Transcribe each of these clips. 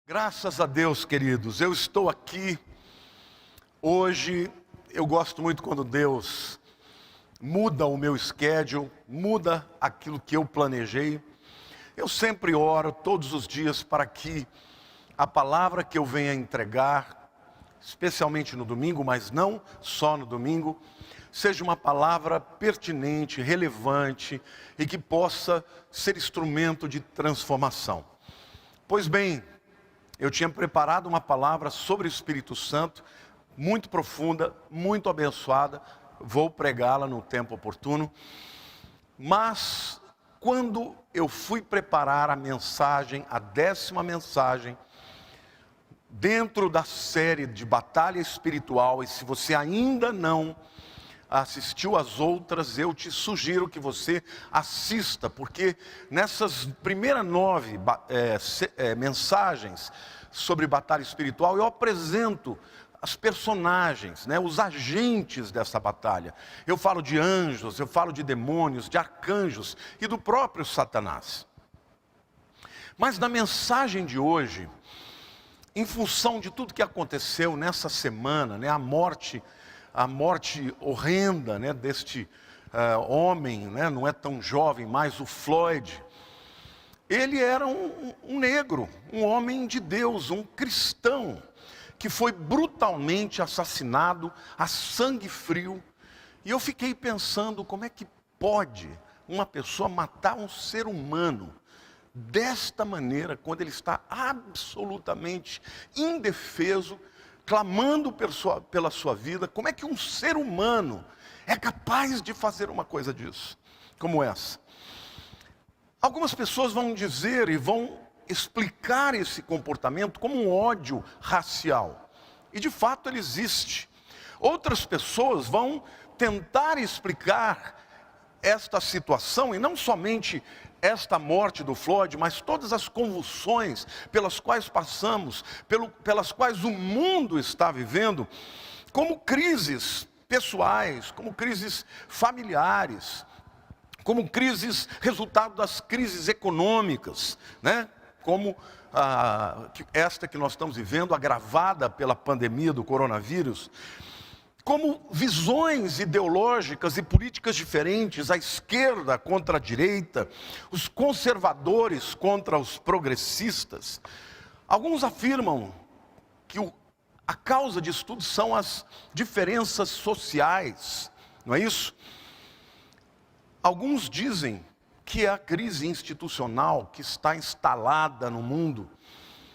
Graças a Deus, queridos, eu estou aqui hoje. Eu gosto muito quando Deus muda o meu schedule, muda aquilo que eu planejei. Eu sempre oro todos os dias para que a palavra que eu venha entregar, especialmente no domingo, mas não só no domingo, seja uma palavra pertinente, relevante e que possa ser instrumento de transformação. Pois bem, eu tinha preparado uma palavra sobre o Espírito Santo, muito profunda, muito abençoada. Vou pregá-la no tempo oportuno. Mas, quando eu fui preparar a mensagem, a 10ª mensagem, dentro da série de Batalha Espiritual, e se você ainda não assistiu às outras, eu te sugiro que você assista, porque nessas primeiras 9 mensagens sobre batalha espiritual, eu apresento as personagens, os agentes dessa batalha. Eu falo de anjos, eu falo de demônios, de arcanjos e do próprio Satanás. Mas na mensagem de hoje, em função de tudo que aconteceu nessa semana, a morte horrenda deste homem, não é tão jovem mais, o Floyd. Ele era um negro, um homem de Deus, um cristão, que foi brutalmente assassinado a sangue frio. E eu fiquei pensando, como é que pode uma pessoa matar um ser humano desta maneira, quando ele está absolutamente indefeso, clamando pela sua vida? Como é que um ser humano é capaz de fazer uma coisa disso, como essa? Algumas pessoas vão dizer e vão explicar esse comportamento como um ódio racial. E de fato ele existe. Outras pessoas vão tentar explicar esta situação, e não somente esta morte do Floyd, mas todas as convulsões pelas quais passamos, pelas quais o mundo está vivendo, como crises pessoais, como crises familiares, como crises, resultado das crises econômicas, como esta que nós estamos vivendo, agravada pela pandemia do coronavírus, como visões ideológicas e políticas diferentes, a esquerda contra a direita, os conservadores contra os progressistas. Alguns afirmam que a causa disso tudo são as diferenças sociais, não é isso? Alguns dizem que é a crise institucional que está instalada no mundo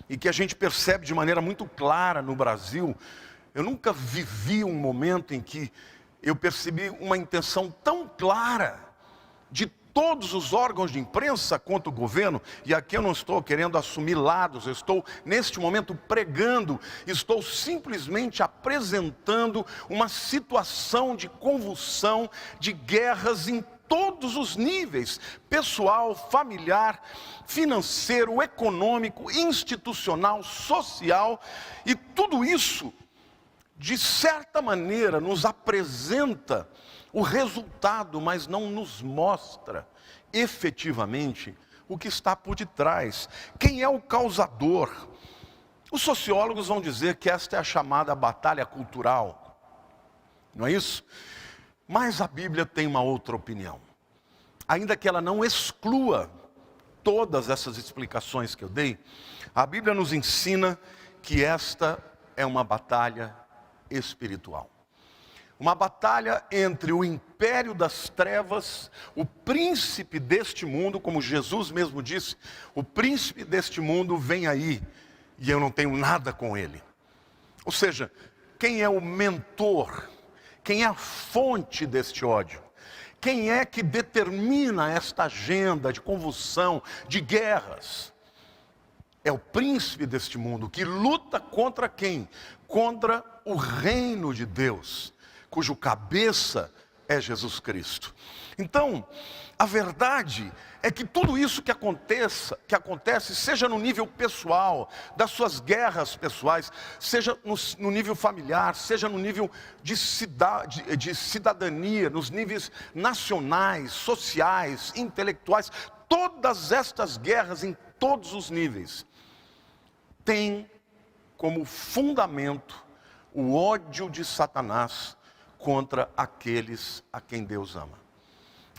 e que a gente percebe de maneira muito clara no Brasil. Eu nunca vivi um momento em que eu percebi uma intenção tão clara de todos os órgãos de imprensa contra o governo, e aqui eu não estou querendo assumir lados, eu estou neste momento pregando, estou simplesmente apresentando uma situação de convulsão, de guerras em todos os níveis, pessoal, familiar, financeiro, econômico, institucional, social, e tudo isso, de certa maneira, nos apresenta o resultado, mas não nos mostra efetivamente o que está por detrás. Quem é o causador? Os sociólogos vão dizer que esta é a chamada batalha cultural, não é isso? Mas a Bíblia tem uma outra opinião. Ainda que ela não exclua todas essas explicações que eu dei, a Bíblia nos ensina que esta é uma batalha espiritual. Uma batalha entre o império das trevas, o príncipe deste mundo, como Jesus mesmo disse, o príncipe deste mundo vem aí e eu não tenho nada com ele. Ou seja, quem é o mentor? Quem é a fonte deste ódio? Quem é que determina esta agenda de convulsão, de guerras? É o príncipe deste mundo que luta contra quem? Contra o reino de Deus, cujo cabeça é Jesus Cristo. Então, a verdade é que tudo isso que acontece, seja no nível pessoal, das suas guerras pessoais, seja no nível familiar, seja no nível de cidadania, nos níveis nacionais, sociais, intelectuais, todas estas guerras em todos os níveis tem como fundamento o ódio de Satanás contra aqueles a quem Deus ama.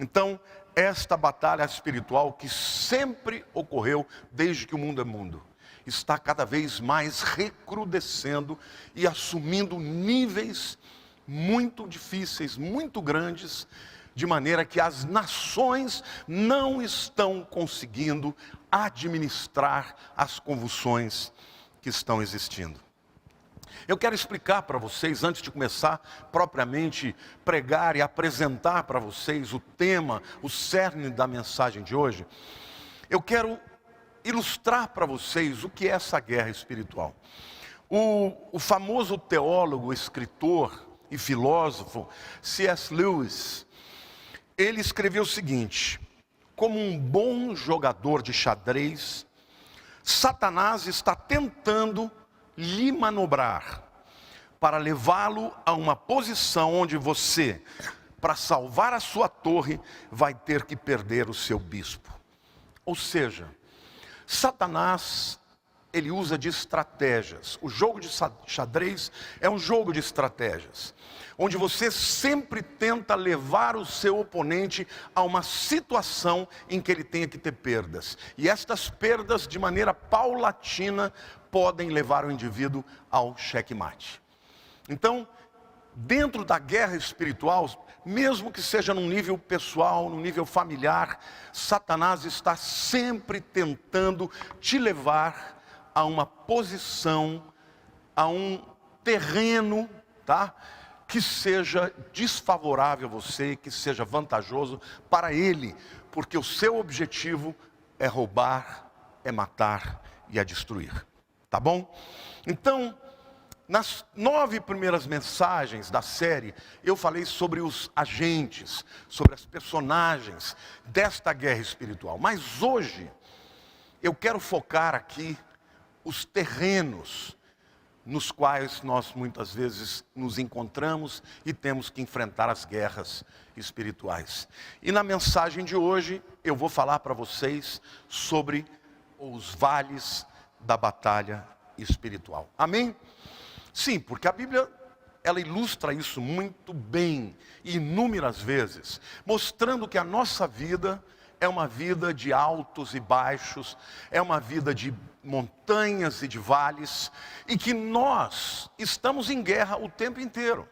Então, esta batalha espiritual que sempre ocorreu desde que o mundo é mundo, está cada vez mais recrudescendo e assumindo níveis muito difíceis, muito grandes, de maneira que as nações não estão conseguindo administrar as convulsões que estão existindo. Eu quero explicar para vocês, antes de começar propriamente pregar e apresentar para vocês o tema, o cerne da mensagem de hoje, eu quero ilustrar para vocês o que é essa guerra espiritual. O famoso teólogo, escritor e filósofo C.S. Lewis, ele escreveu o seguinte: como um bom jogador de xadrez, Satanás está tentando lhe manobrar para levá-lo a uma posição onde você, para salvar a sua torre, vai ter que perder o seu bispo. Ou seja, Satanás, ele usa de estratégias. O jogo de xadrez é um jogo de estratégias, onde você sempre tenta levar o seu oponente a uma situação em que ele tenha que ter perdas. E estas perdas, de maneira paulatina, podem levar o indivíduo ao xeque-mate. Então, dentro da guerra espiritual, mesmo que seja num nível pessoal, num nível familiar, Satanás está sempre tentando te levar a uma posição, a um terreno, tá? Que seja desfavorável a você, que seja vantajoso para ele, porque o seu objetivo é roubar, é matar e é destruir. Tá bom? Então, nas 9 primeiras mensagens da série, eu falei sobre os agentes, sobre as personagens desta guerra espiritual. Mas hoje, eu quero focar aqui os terrenos nos quais nós muitas vezes nos encontramos e temos que enfrentar as guerras espirituais. E na mensagem de hoje, eu vou falar para vocês sobre os vales da batalha espiritual. Amém? Sim, porque a Bíblia, ela ilustra isso muito bem, inúmeras vezes, mostrando que a nossa vida é uma vida de altos e baixos, é uma vida de montanhas e de vales, e que nós estamos em guerra o tempo inteiro.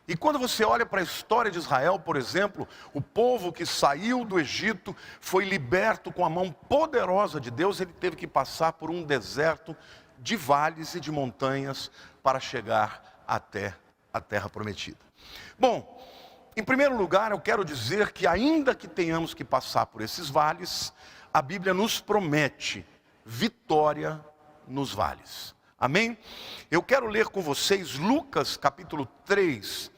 E quando você olha para a história de Israel, por exemplo, o povo que saiu do Egito foi liberto com a mão poderosa de Deus, ele teve que passar por um deserto de vales e de montanhas para chegar até a terra prometida. Bom, em primeiro lugar, eu quero dizer que ainda que tenhamos que passar por esses vales, a Bíblia nos promete vitória nos vales. Amém? Eu quero ler com vocês Lucas capítulo 3,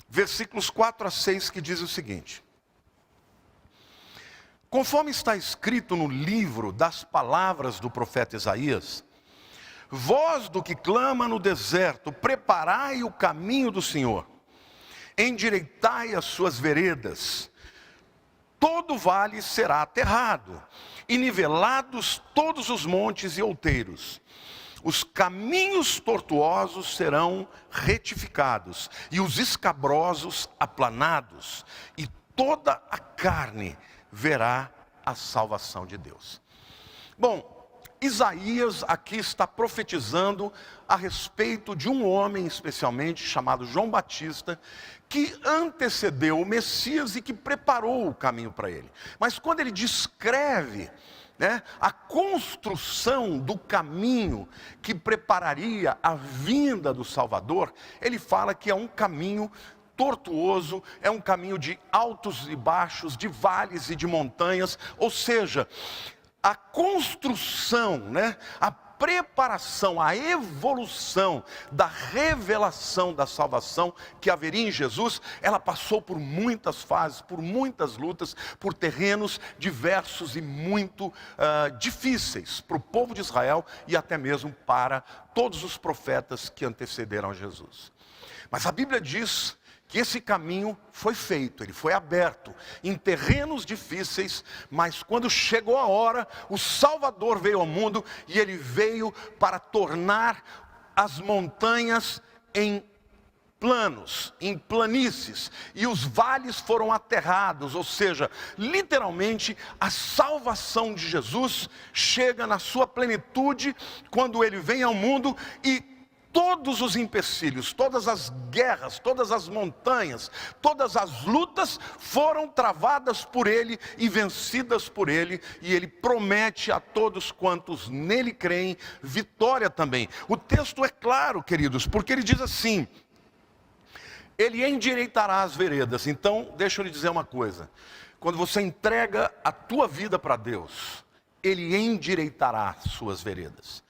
versículos 4 a 6, que diz o seguinte: conforme está escrito no livro das palavras do profeta Isaías, voz do que clama no deserto, preparai o caminho do Senhor, endireitai as suas veredas, todo vale será aterrado, e nivelados todos os montes e outeiros. Os caminhos tortuosos serão retificados, e os escabrosos aplanados, e toda a carne verá a salvação de Deus. Bom, Isaías aqui está profetizando a respeito de um homem especialmente chamado João Batista, que antecedeu o Messias e que preparou o caminho para ele. Mas quando ele descreve a construção do caminho que prepararia a vinda do Salvador, ele fala que é um caminho tortuoso, é um caminho de altos e baixos, de vales e de montanhas, ou seja, a construção, a preparação, a evolução da revelação da salvação que haveria em Jesus, ela passou por muitas fases, por muitas lutas, por terrenos diversos e muito difíceis para o povo de Israel e até mesmo para todos os profetas que antecederam a Jesus. Mas a Bíblia diz que esse caminho foi feito, ele foi aberto em terrenos difíceis, mas quando chegou a hora, o Salvador veio ao mundo e ele veio para tornar as montanhas em planos, em planícies, e os vales foram aterrados, ou seja, literalmente a salvação de Jesus chega na sua plenitude quando ele vem ao mundo e todos os empecilhos, todas as guerras, todas as montanhas, todas as lutas foram travadas por ele e vencidas por ele, e ele promete a todos quantos nele creem vitória também. O texto é claro, queridos, porque ele diz assim: ele endireitará as veredas. Então, deixa eu lhe dizer uma coisa: quando você entrega a tua vida para Deus, ele endireitará as suas veredas.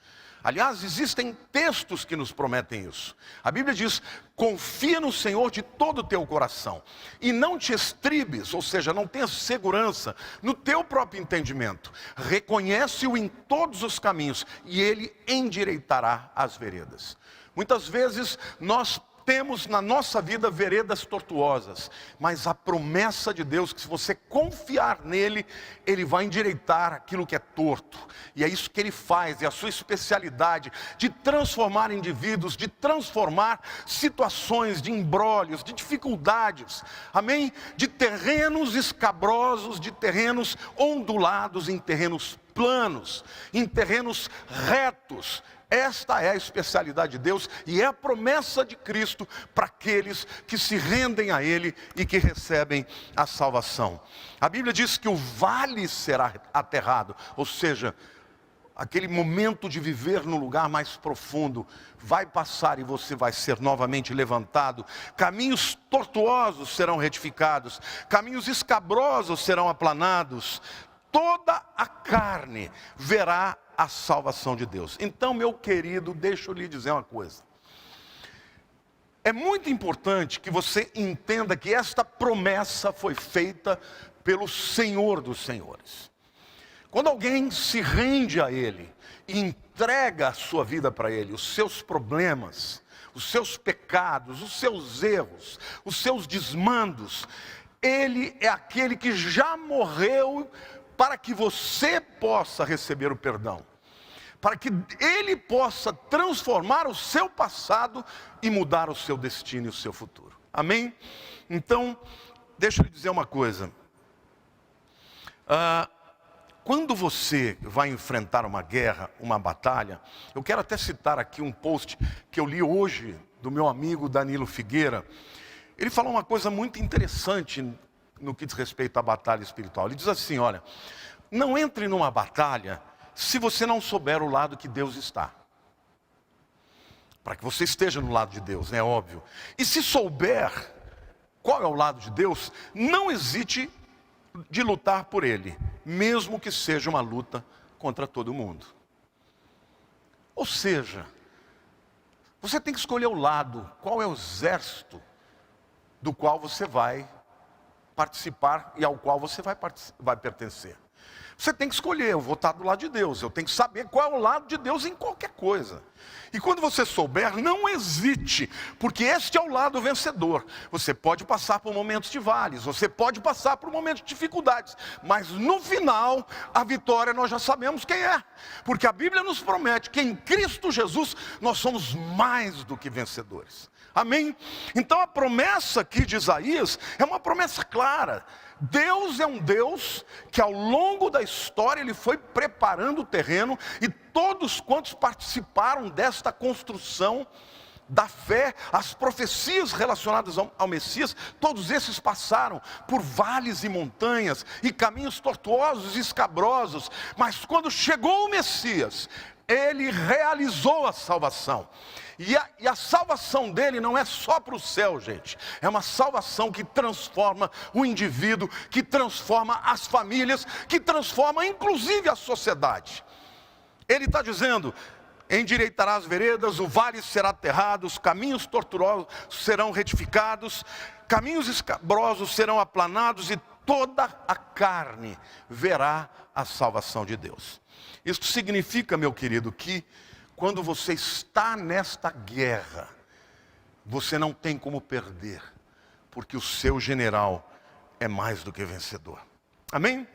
Aliás, existem textos que nos prometem isso. A Bíblia diz: confia no Senhor de todo o teu coração e não te estribes, ou seja, não tenhas segurança no teu próprio entendimento. Reconhece-o em todos os caminhos e ele endireitará as veredas. Muitas vezes nós temos na nossa vida veredas tortuosas, mas a promessa de Deus que se você confiar nele, ele vai endireitar aquilo que é torto. E é isso que ele faz, é a sua especialidade de transformar indivíduos, de transformar situações de embrólios, de dificuldades, amém? De terrenos escabrosos, de terrenos ondulados em terrenos planos, em terrenos retos. Esta é a especialidade de Deus e é a promessa de Cristo para aqueles que se rendem a Ele e que recebem a salvação. A Bíblia diz que o vale será aterrado, ou seja, aquele momento de viver no lugar mais profundo vai passar e você vai ser novamente levantado. Caminhos tortuosos serão retificados, caminhos escabrosos serão aplanados. Toda a carne verá a salvação de Deus. Então, meu querido, deixa eu lhe dizer uma coisa. É muito importante que você entenda que esta promessa foi feita pelo Senhor dos Senhores. Quando alguém se rende a Ele e entrega a sua vida para Ele, os seus problemas, os seus pecados, os seus erros, os seus desmandos, Ele é aquele que já morreu para que você possa receber o perdão, para que Ele possa transformar o seu passado e mudar o seu destino e o seu futuro. Amém? Então, deixa eu lhe dizer uma coisa. Quando você vai enfrentar uma guerra, uma batalha, eu quero até citar aqui um post que eu li hoje do meu amigo Danilo Figueira. Ele falou uma coisa muito interessante no que diz respeito à batalha espiritual. Ele diz assim: olha, não entre numa batalha se você não souber o lado que Deus está. Para que você esteja no lado de Deus, né? Óbvio. E se souber qual é o lado de Deus, não hesite de lutar por ele, mesmo que seja uma luta contra todo mundo. Ou seja, você tem que escolher o lado, qual é o exército do qual você vai participar e ao qual você vai pertencer. Você tem que escolher: eu vou estar do lado de Deus, eu tenho que saber qual é o lado de Deus em qualquer coisa. E quando você souber, não hesite, porque este é o lado vencedor. Você pode passar por momentos de vales, você pode passar por momentos de dificuldades, mas no final, a vitória nós já sabemos quem é, porque a Bíblia nos promete que em Cristo Jesus nós somos mais do que vencedores. Amém? Então a promessa aqui de Isaías é uma promessa clara. Deus é um Deus que ao longo da história Ele foi preparando o terreno, e todos quantos participaram desta construção da fé, as profecias relacionadas ao Messias, todos esses passaram por vales e montanhas, e caminhos tortuosos e escabrosos, mas quando chegou o Messias, Ele realizou a salvação. E a salvação dele não é só para o céu, gente. É uma salvação que transforma o indivíduo, que transforma as famílias, que transforma inclusive a sociedade. Ele está dizendo: endireitará as veredas, o vale será aterrado, os caminhos tortuosos serão retificados, caminhos escabrosos serão aplanados, e toda a carne verá a salvação de Deus. Isso significa, meu querido, que quando você está nesta guerra, você não tem como perder, porque o seu general é mais do que vencedor. Amém?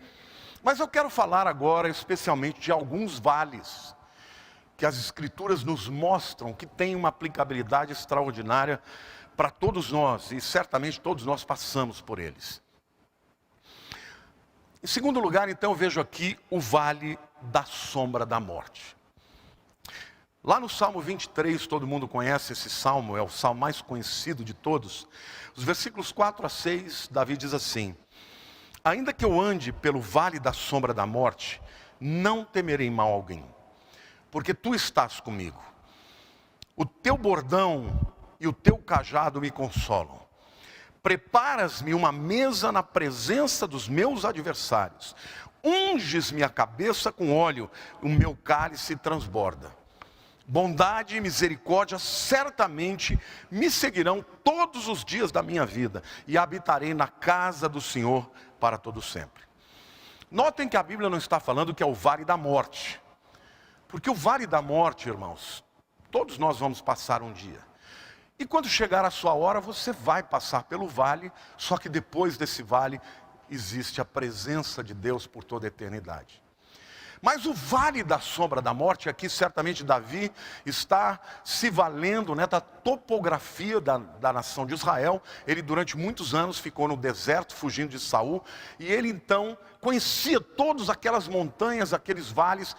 Mas eu quero falar agora especialmente de alguns vales que as Escrituras nos mostram que têm uma aplicabilidade extraordinária para todos nós, e certamente todos nós passamos por eles. Em segundo lugar, então, eu vejo aqui o vale da sombra da morte. Lá no Salmo 23, todo mundo conhece esse salmo, é o salmo mais conhecido de todos. Os versículos 4 a 6, Davi diz assim: ainda que eu ande pelo vale da sombra da morte, não temerei mal alguém, porque tu estás comigo. O teu bordão e o teu cajado me consolam. Preparas-me uma mesa na presença dos meus adversários. Unges-me a cabeça com óleo, o meu cálice transborda. Bondade e misericórdia certamente me seguirão todos os dias da minha vida, e habitarei na casa do Senhor para todo sempre. Notem que a Bíblia não está falando que é o vale da morte, porque o vale da morte, irmãos, todos nós vamos passar um dia. E quando chegar a sua hora, você vai passar pelo vale, só que depois desse vale existe a presença de Deus por toda a eternidade. Mas o vale da sombra da morte, aqui certamente Davi está se valendo, da topografia da nação de Israel. Ele durante muitos anos ficou no deserto, fugindo de Saul, e ele então conhecia todas aquelas montanhas, aqueles vales,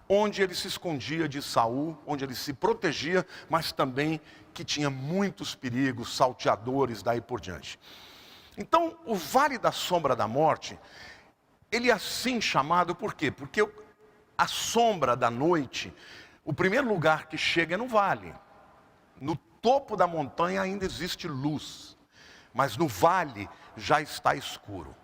onde ele se escondia de Saul, onde ele se protegia, mas também que tinha muitos perigos, salteadores, daí por diante. Então, o vale da sombra da morte, ele é assim chamado por quê? Porque a sombra da noite, o primeiro lugar que chega é no vale. No topo da montanha ainda existe luz, mas no vale já está escuro.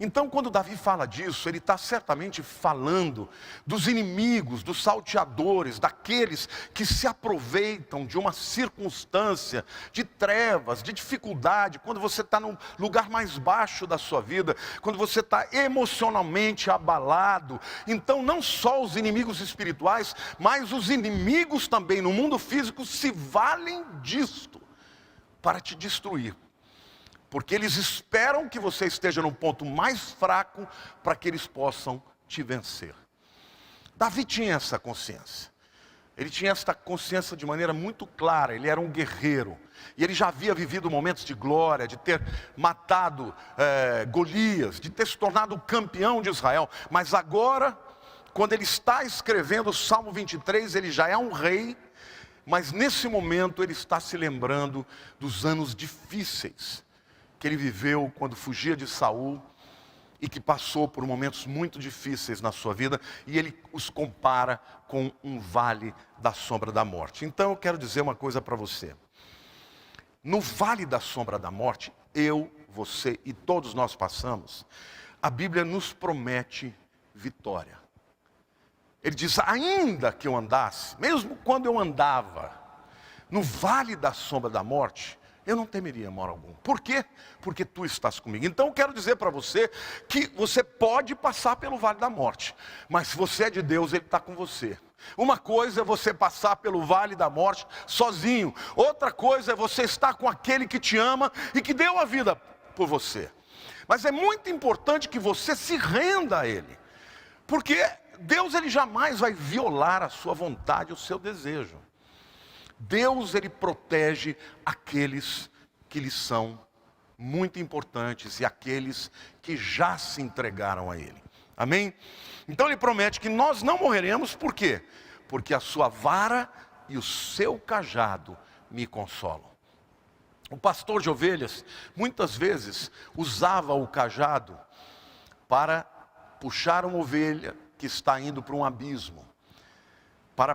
Então, quando Davi fala disso, ele está certamente falando dos inimigos, dos salteadores, daqueles que se aproveitam de uma circunstância de trevas, de dificuldade, quando você está no lugar mais baixo da sua vida, quando você está emocionalmente abalado. Então, não só os inimigos espirituais, mas os inimigos também no mundo físico se valem disto para te destruir. Porque eles esperam que você esteja no ponto mais fraco para que eles possam te vencer. Davi tinha essa consciência. Ele tinha essa consciência de maneira muito clara. Ele era um guerreiro. E ele já havia vivido momentos de glória, de ter matado Golias, de ter se tornado campeão de Israel. Mas agora, quando ele está escrevendo o Salmo 23, ele já é um rei. Mas nesse momento ele está se lembrando dos anos difíceis que ele viveu quando fugia de Saul e que passou por momentos muito difíceis na sua vida, e ele os compara com um vale da sombra da morte. Então eu quero dizer uma coisa para você. No vale da sombra da morte, eu, você e todos nós passamos, a Bíblia nos promete vitória. Ele diz, ainda que eu andasse, mesmo quando eu andava no vale da sombra da morte, eu não temeria mal algum. Por quê? Porque tu estás comigo. Então eu quero dizer para você que você pode passar pelo vale da morte, mas se você é de Deus, Ele está com você. Uma coisa é você passar pelo vale da morte sozinho. Outra coisa é você estar com aquele que te ama e que deu a vida por você. Mas é muito importante que você se renda a Ele. Porque Deus, Ele jamais vai violar a sua vontade, o seu desejo. Deus, Ele protege aqueles que lhe são muito importantes e aqueles que já se entregaram a Ele. Amém? Então Ele promete que nós não morreremos, por quê? Porque a sua vara e o seu cajado me consolam. O pastor de ovelhas, muitas vezes, usava o cajado para puxar uma ovelha que está indo para um abismo, para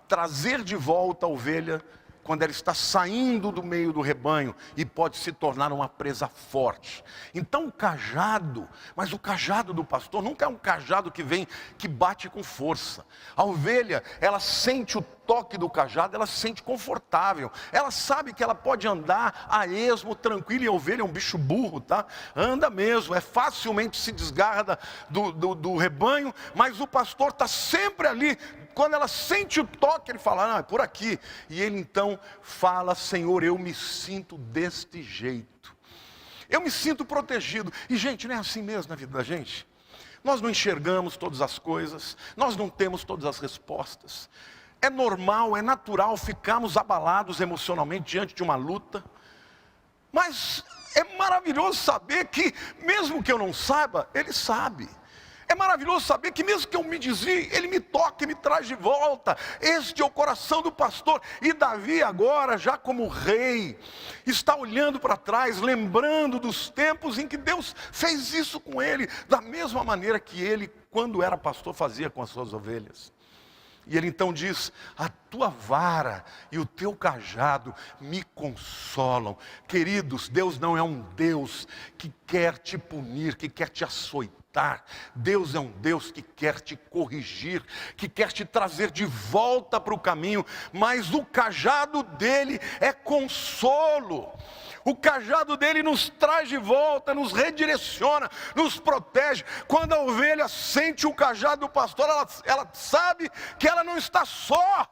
trazer de volta a ovelha quando ela está saindo do meio do rebanho e pode se tornar uma presa forte. Então o cajado, mas o cajado do pastor nunca é um cajado que bate com força. A ovelha, ela sente o toque do cajado, ela se sente confortável. Ela sabe que ela pode andar a esmo, tranquila, e a ovelha é um bicho burro, tá? Anda mesmo, facilmente se desgarra do rebanho, mas o pastor está sempre ali. Quando ela sente o toque, ele fala, não, é por aqui. E ele então fala, Senhor, eu me sinto deste jeito. Eu me sinto protegido. E gente, não é assim mesmo na vida da gente? Nós não enxergamos todas as coisas, nós não temos todas as respostas. É normal, é natural ficarmos abalados emocionalmente diante de uma luta. Mas é maravilhoso saber que, mesmo que eu não saiba, Ele sabe. É maravilhoso saber que mesmo que eu me desvie, Ele me toca e me traz de volta. Este é o coração do pastor. E Davi agora, já como rei, está olhando para trás, lembrando dos tempos em que Deus fez isso com ele, da mesma maneira que ele, quando era pastor, fazia com as suas ovelhas. E ele então diz: a tua vara e o teu cajado me consolam. Queridos, Deus não é um Deus que quer te punir, que quer te açoitar. Deus é um Deus que quer te corrigir, que quer te trazer de volta para o caminho, mas o cajado dele é consolo. O cajado dele nos traz de volta, nos redireciona, nos protege. Quando a ovelha sente o cajado do pastor, ela sabe que ela não está só.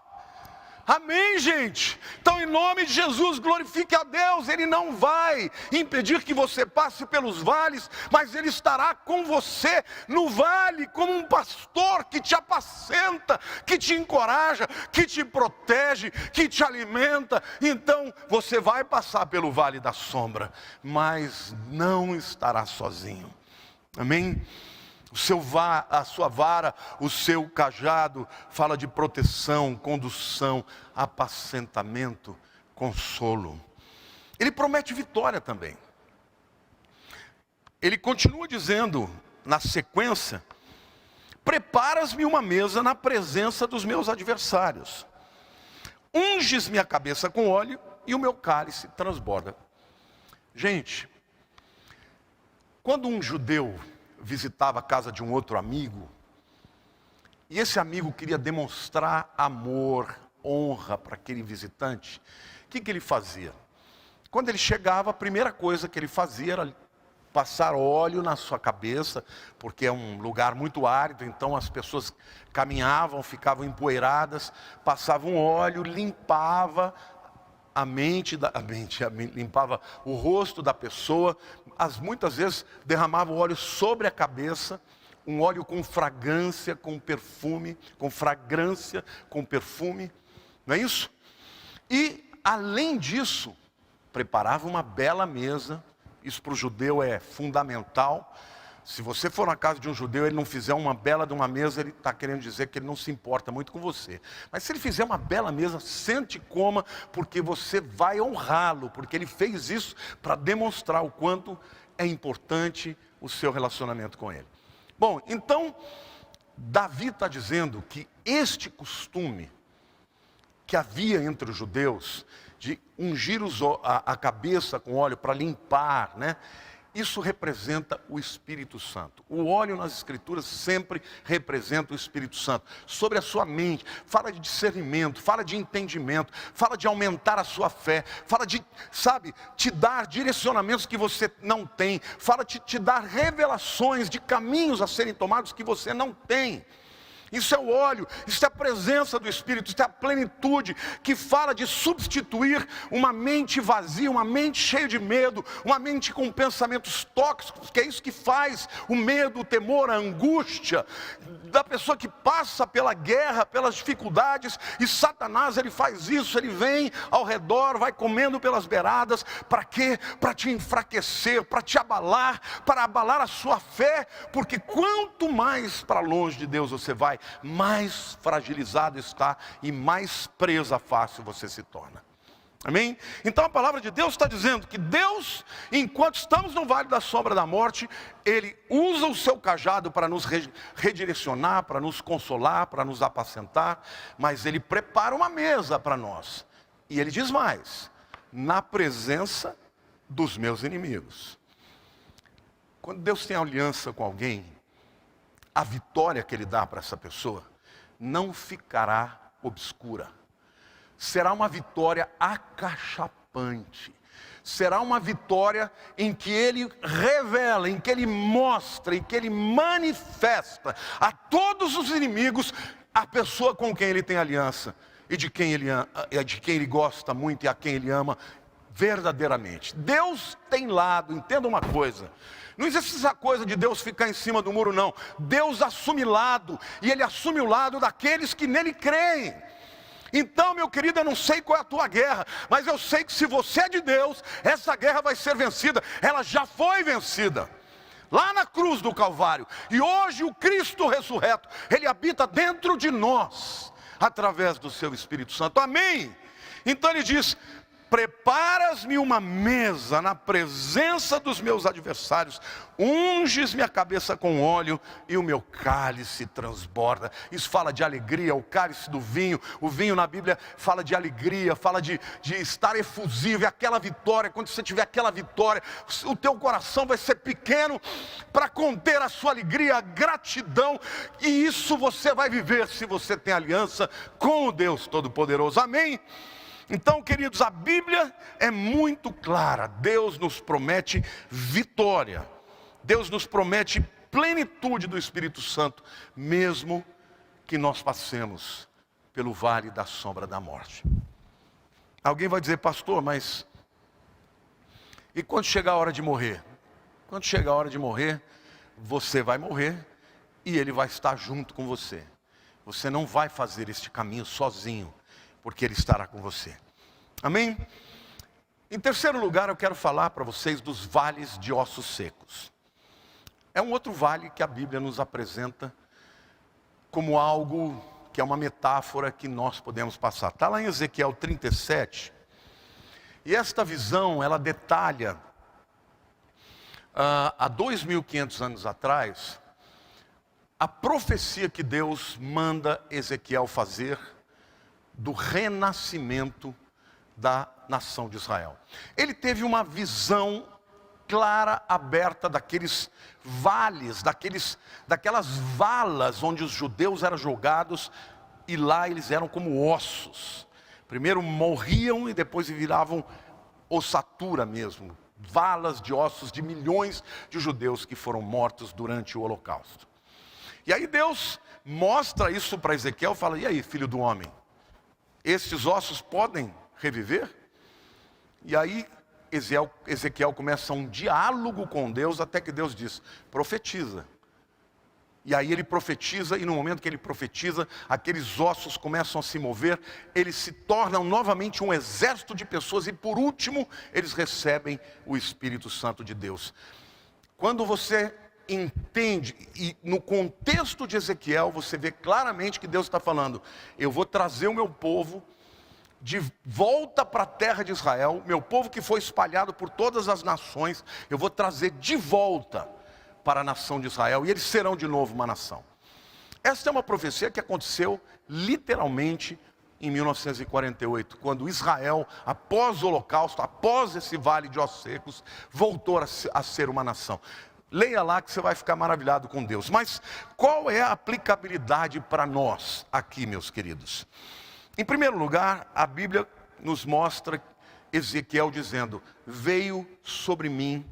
Amém, gente? Então, em nome de Jesus, glorifique a Deus. Ele não vai impedir que você passe pelos vales, mas Ele estará com você no vale, como um pastor que te apacenta, que te encoraja, que te protege, que te alimenta. Então, você vai passar pelo vale da sombra, mas não estará sozinho. Amém? A sua vara, o seu cajado, fala de proteção, condução, apacentamento, consolo. Ele promete vitória também. Ele continua dizendo, na sequência: preparas-me uma mesa na presença dos meus adversários. Unges-me a cabeça com óleo e o meu cálice transborda. Gente, quando um judeu visitava a casa de um outro amigo, e esse amigo queria demonstrar amor, honra para aquele visitante, o que ele fazia? Quando ele chegava, a primeira coisa que ele fazia era passar óleo na sua cabeça, porque é um lugar muito árido, então as pessoas caminhavam, ficavam empoeiradas, passavam óleo, limpava limpava o rosto da pessoa, muitas vezes derramava o óleo sobre a cabeça, um óleo com fragrância, com perfume, não é isso? E, além disso, preparava uma bela mesa. Isso para o judeu é fundamental. Se você for na casa de um judeu e ele não fizer uma bela de uma mesa, ele está querendo dizer que ele não se importa muito com você. Mas se ele fizer uma bela mesa, sente e coma, porque você vai honrá-lo, porque ele fez isso para demonstrar o quanto é importante o seu relacionamento com ele. Bom, então, Davi está dizendo que este costume que havia entre os judeus, de ungir a cabeça com óleo para limpar, né? Isso representa o Espírito Santo. O óleo nas Escrituras sempre representa o Espírito Santo. Sobre a sua mente, fala de discernimento, fala de entendimento, fala de aumentar a sua fé, fala de, te dar direcionamentos que você não tem, fala de te dar revelações de caminhos a serem tomados que você não tem. Isso é o óleo, isso é a presença do Espírito, isso é a plenitude, que fala de substituir uma mente vazia, uma mente cheia de medo, uma mente com pensamentos tóxicos, que é isso que faz o medo, o temor, a angústia, da pessoa que passa pela guerra, pelas dificuldades, e Satanás, ele faz isso, ele vem ao redor, vai comendo pelas beiradas, para quê? Para te enfraquecer, para te abalar, para abalar a sua fé, porque quanto mais para longe de Deus você vai, mais fragilizado está e mais presa fácil você se torna. Amém? Então a palavra de Deus está dizendo que Deus, enquanto estamos no vale da sombra da morte, Ele usa o seu cajado para nos redirecionar, para nos consolar, para nos apacentar, mas Ele prepara uma mesa para nós. E Ele diz mais: na presença dos meus inimigos. Quando Deus tem aliança com alguém, a vitória que Ele dá para essa pessoa não ficará obscura. Será uma vitória acachapante. Será uma vitória em que Ele revela, em que Ele mostra, em que Ele manifesta a todos os inimigos a pessoa com quem Ele tem aliança e de quem Ele gosta muito e a quem Ele ama verdadeiramente. Deus tem lado, entenda uma coisa. Não existe essa coisa de Deus ficar em cima do muro, não. Deus assume lado, e Ele assume o lado daqueles que nele creem. Então, meu querido, eu não sei qual é a tua guerra, mas eu sei que se você é de Deus, essa guerra vai ser vencida. Ela já foi vencida, lá na cruz do Calvário. E hoje o Cristo ressurreto, Ele habita dentro de nós, através do seu Espírito Santo. Amém? Então Ele diz: preparas-me uma mesa na presença dos meus adversários, unges minha cabeça com óleo e o meu cálice transborda. Isso fala de alegria, o cálice do vinho. O vinho na Bíblia fala de alegria, fala de estar efusivo, é aquela vitória. Quando você tiver aquela vitória, o teu coração vai ser pequeno para conter a sua alegria, a gratidão. E isso você vai viver se você tem aliança com o Deus Todo-Poderoso. Amém? Então, queridos, a Bíblia é muito clara. Deus nos promete vitória. Deus nos promete plenitude do Espírito Santo, mesmo que nós passemos pelo vale da sombra da morte. Alguém vai dizer: pastor, mas e quando chegar a hora de morrer? Quando chegar a hora de morrer, você vai morrer e Ele vai estar junto com você. Você não vai fazer este caminho sozinho, porque Ele estará com você. Amém? Em terceiro lugar, eu quero falar para vocês dos vales de ossos secos. É um outro vale que a Bíblia nos apresenta como algo que é uma metáfora que nós podemos passar. Está lá em Ezequiel 37. E esta visão, ela detalha, há 2.500 anos atrás, a profecia que Deus manda Ezequiel fazer do renascimento da nação de Israel. Ele teve uma visão clara, aberta daqueles vales, daquelas valas onde os judeus eram jogados, e lá eles eram como ossos. Primeiro morriam e depois viravam ossatura mesmo, valas de ossos de milhões de judeus que foram mortos durante o Holocausto. E aí Deus mostra isso para Ezequiel, fala: e aí, filho do homem, estes ossos podem reviver? E aí Ezequiel começa um diálogo com Deus, até que Deus diz: profetiza. E aí ele profetiza, e no momento que ele profetiza, aqueles ossos começam a se mover, eles se tornam novamente um exército de pessoas, e por último, eles recebem o Espírito Santo de Deus. Quando você entende, e no contexto de Ezequiel, você vê claramente que Deus está falando: eu vou trazer o meu povo de volta para a terra de Israel, meu povo que foi espalhado por todas as nações, eu vou trazer de volta para a nação de Israel, e eles serão de novo uma nação. Esta é uma profecia que aconteceu literalmente em 1948, quando Israel, após o Holocausto, após esse vale de ossos secos, voltou a ser uma nação. Leia lá que você vai ficar maravilhado com Deus. Mas qual é a aplicabilidade para nós aqui, meus queridos? Em primeiro lugar, a Bíblia nos mostra Ezequiel dizendo: veio sobre mim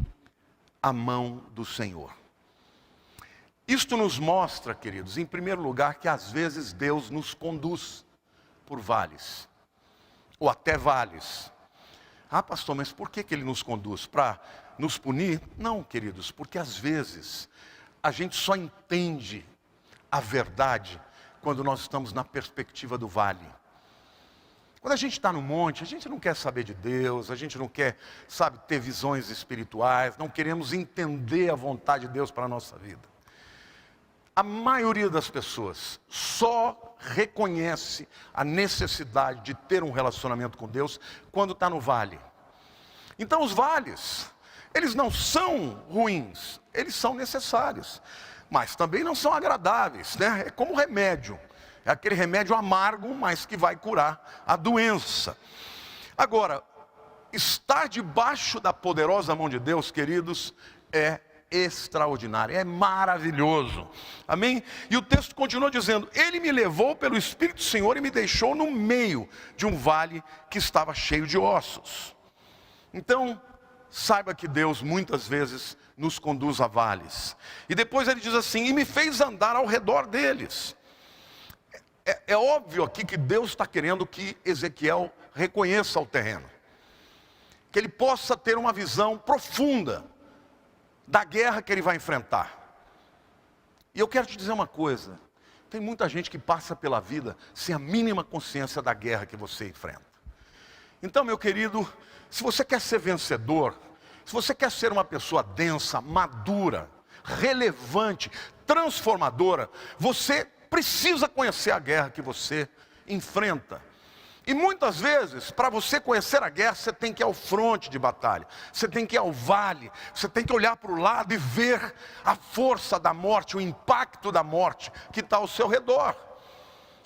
a mão do Senhor. Isto nos mostra, queridos, em primeiro lugar, que às vezes Deus nos conduz por vales, ou até vales. Ah, pastor, mas por que Ele nos conduz? Para nos punir? Não, queridos, porque às vezes a gente só entende a verdade quando nós estamos na perspectiva do vale. Quando a gente está no monte, a gente não quer saber de Deus, a gente não quer, ter visões espirituais, não queremos entender a vontade de Deus para a nossa vida. A maioria das pessoas só reconhece a necessidade de ter um relacionamento com Deus quando está no vale. Então os vales, eles não são ruins, eles são necessários, mas também não são agradáveis, né? É como remédio. É aquele remédio amargo, mas que vai curar a doença. Agora, estar debaixo da poderosa mão de Deus, queridos, é extraordinário, é maravilhoso. Amém? E o texto continua dizendo: Ele me levou pelo Espírito do Senhor e me deixou no meio de um vale que estava cheio de ossos. Então, saiba que Deus muitas vezes nos conduz a vales. E depois ele diz assim: e me fez andar ao redor deles. É óbvio aqui que Deus está querendo que Ezequiel reconheça o terreno. que ele possa ter uma visão profunda da guerra que ele vai enfrentar. E eu quero te dizer uma coisa, tem muita gente que passa pela vida sem a mínima consciência da guerra que você enfrenta. Então, meu querido, se você quer ser vencedor, se você quer ser uma pessoa densa, madura, relevante, transformadora, você precisa conhecer a guerra que você enfrenta. E muitas vezes, para você conhecer a guerra, você tem que ir ao fronte de batalha, você tem que ir ao vale, você tem que olhar para o lado e ver a força da morte, o impacto da morte que está ao seu redor.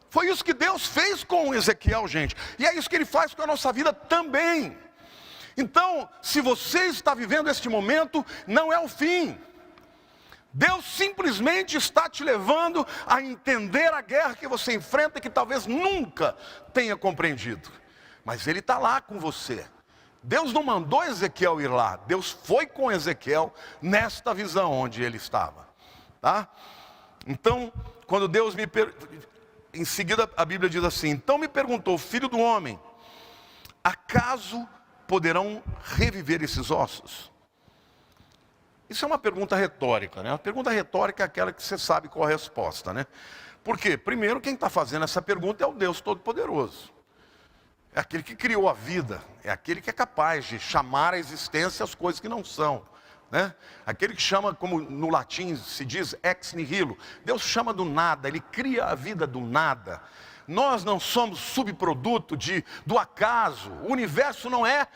Foi isso que Deus fez com Ezequiel, gente, e é isso que Ele faz com a nossa vida também. Então, se você está vivendo este momento, não é o fim. Deus simplesmente está te levando a entender a guerra que você enfrenta e que talvez nunca tenha compreendido. Mas Ele está lá com você. Deus não mandou Ezequiel ir lá. Deus foi com Ezequiel nesta visão onde ele estava. Tá? Então, quando Deus em seguida a Bíblia diz assim, então me perguntou, filho do homem, acaso poderão reviver esses ossos? Isso é uma pergunta retórica, né? A pergunta retórica é aquela que você sabe qual é a resposta, né? Por quê? Primeiro, quem está fazendo essa pergunta é o Deus Todo-Poderoso. É aquele que criou a vida, é aquele que é capaz de chamar à existência as coisas que não são, né? Aquele que chama, como no latim se diz, ex nihilo. Deus chama do nada, Ele cria a vida do nada. Nós não somos subproduto do acaso, o universo não é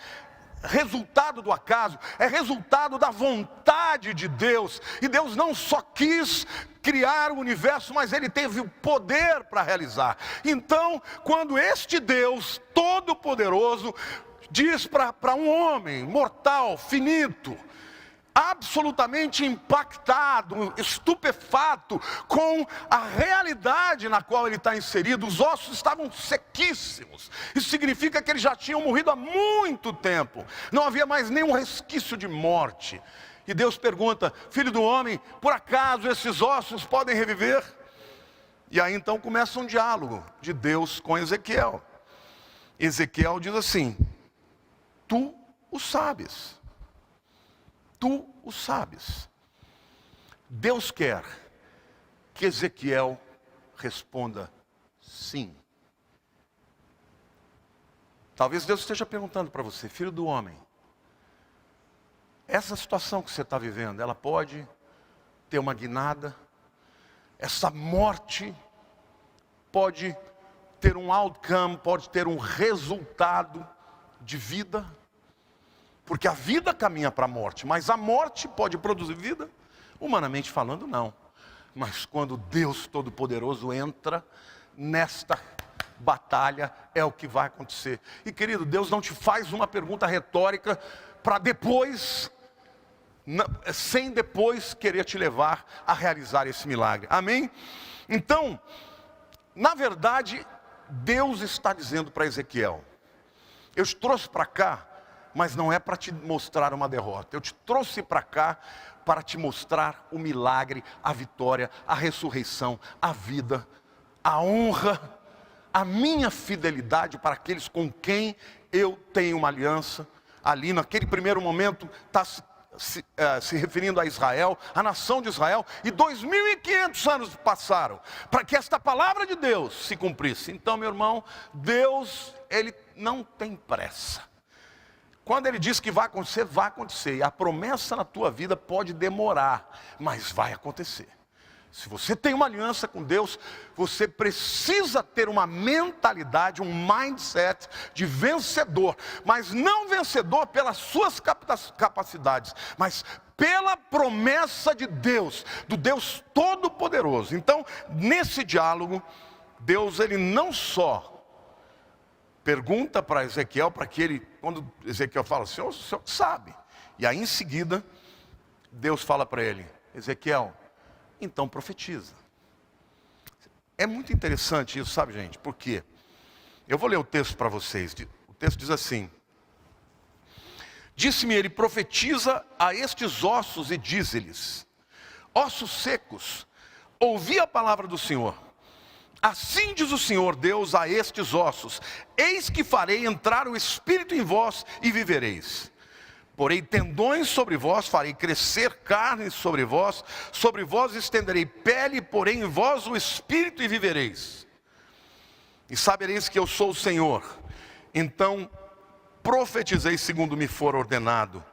resultado do acaso, é resultado da vontade de Deus. E Deus não só quis criar o universo, mas Ele teve o poder para realizar. Então, quando este Deus Todo-Poderoso diz para um homem mortal, finito, absolutamente impactado, estupefato com a realidade na qual ele está inserido, os ossos estavam sequíssimos. Isso significa que eles já tinham morrido há muito tempo, não havia mais nenhum resquício de morte. E Deus pergunta, filho do homem, por acaso esses ossos podem reviver? E aí então começa um diálogo de Deus com Ezequiel. Ezequiel diz assim, tu o sabes. Tu o sabes. Deus quer que Ezequiel responda sim. Talvez Deus esteja perguntando para você, filho do homem, essa situação que você está vivendo, ela pode ter uma guinada? Essa morte pode ter um outcome, pode ter um resultado de vida? Porque a vida caminha para a morte, mas a morte pode produzir vida? Humanamente falando, não. Mas quando Deus Todo-Poderoso entra nesta batalha, é o que vai acontecer. E querido, Deus não te faz uma pergunta retórica para depois, sem depois querer te levar a realizar esse milagre. Amém? Então, na verdade, Deus está dizendo para Ezequiel, eu te trouxe para cá, mas não é para te mostrar uma derrota. Eu te trouxe para cá para te mostrar o milagre, a vitória, a ressurreição, a vida, a honra, a minha fidelidade para aqueles com quem eu tenho uma aliança. Ali naquele primeiro momento está se referindo a Israel, a nação de Israel, e 2.500 anos passaram para que esta palavra de Deus se cumprisse. Então, meu irmão, Deus, Ele não tem pressa. Quando Ele diz que vai acontecer. E a promessa na tua vida pode demorar, mas vai acontecer. Se você tem uma aliança com Deus, você precisa ter uma mentalidade, um mindset de vencedor. Mas não vencedor pelas suas capacidades, mas pela promessa de Deus, do Deus Todo-Poderoso. Então, nesse diálogo, Deus, Ele não só pergunta para Ezequiel, para que ele, quando Ezequiel fala, o senhor sabe. E aí em seguida, Deus fala para ele, Ezequiel, então profetiza. É muito interessante isso, sabe gente? Por quê? Eu vou ler o texto para vocês. O texto diz assim, disse-me ele, profetiza a estes ossos e dize-lhes, ossos secos, ouvi a palavra do Senhor. Assim diz o Senhor Deus a estes ossos: eis que farei entrar o Espírito em vós e vivereis. Porei tendões sobre vós, farei crescer carne sobre vós estenderei pele, porei em vós o Espírito e vivereis. E sabereis que eu sou o Senhor. Então profetizei segundo me for ordenado.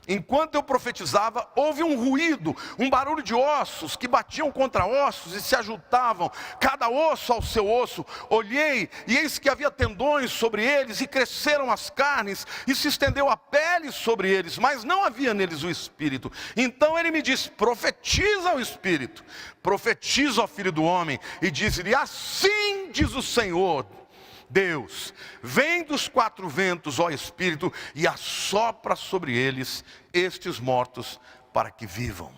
Enquanto eu profetizava, houve um ruído, um barulho de ossos que batiam contra ossos e se ajuntavam, cada osso ao seu osso. Olhei, e eis que havia tendões sobre eles, e cresceram as carnes, e se estendeu a pele sobre eles, mas não havia neles o Espírito. Então ele me disse: profetiza ao Espírito, profetiza ao Filho do Homem, e diz-lhe: assim diz o Senhor Deus, vem dos quatro ventos, ó Espírito, e assopra sobre eles estes mortos para que vivam.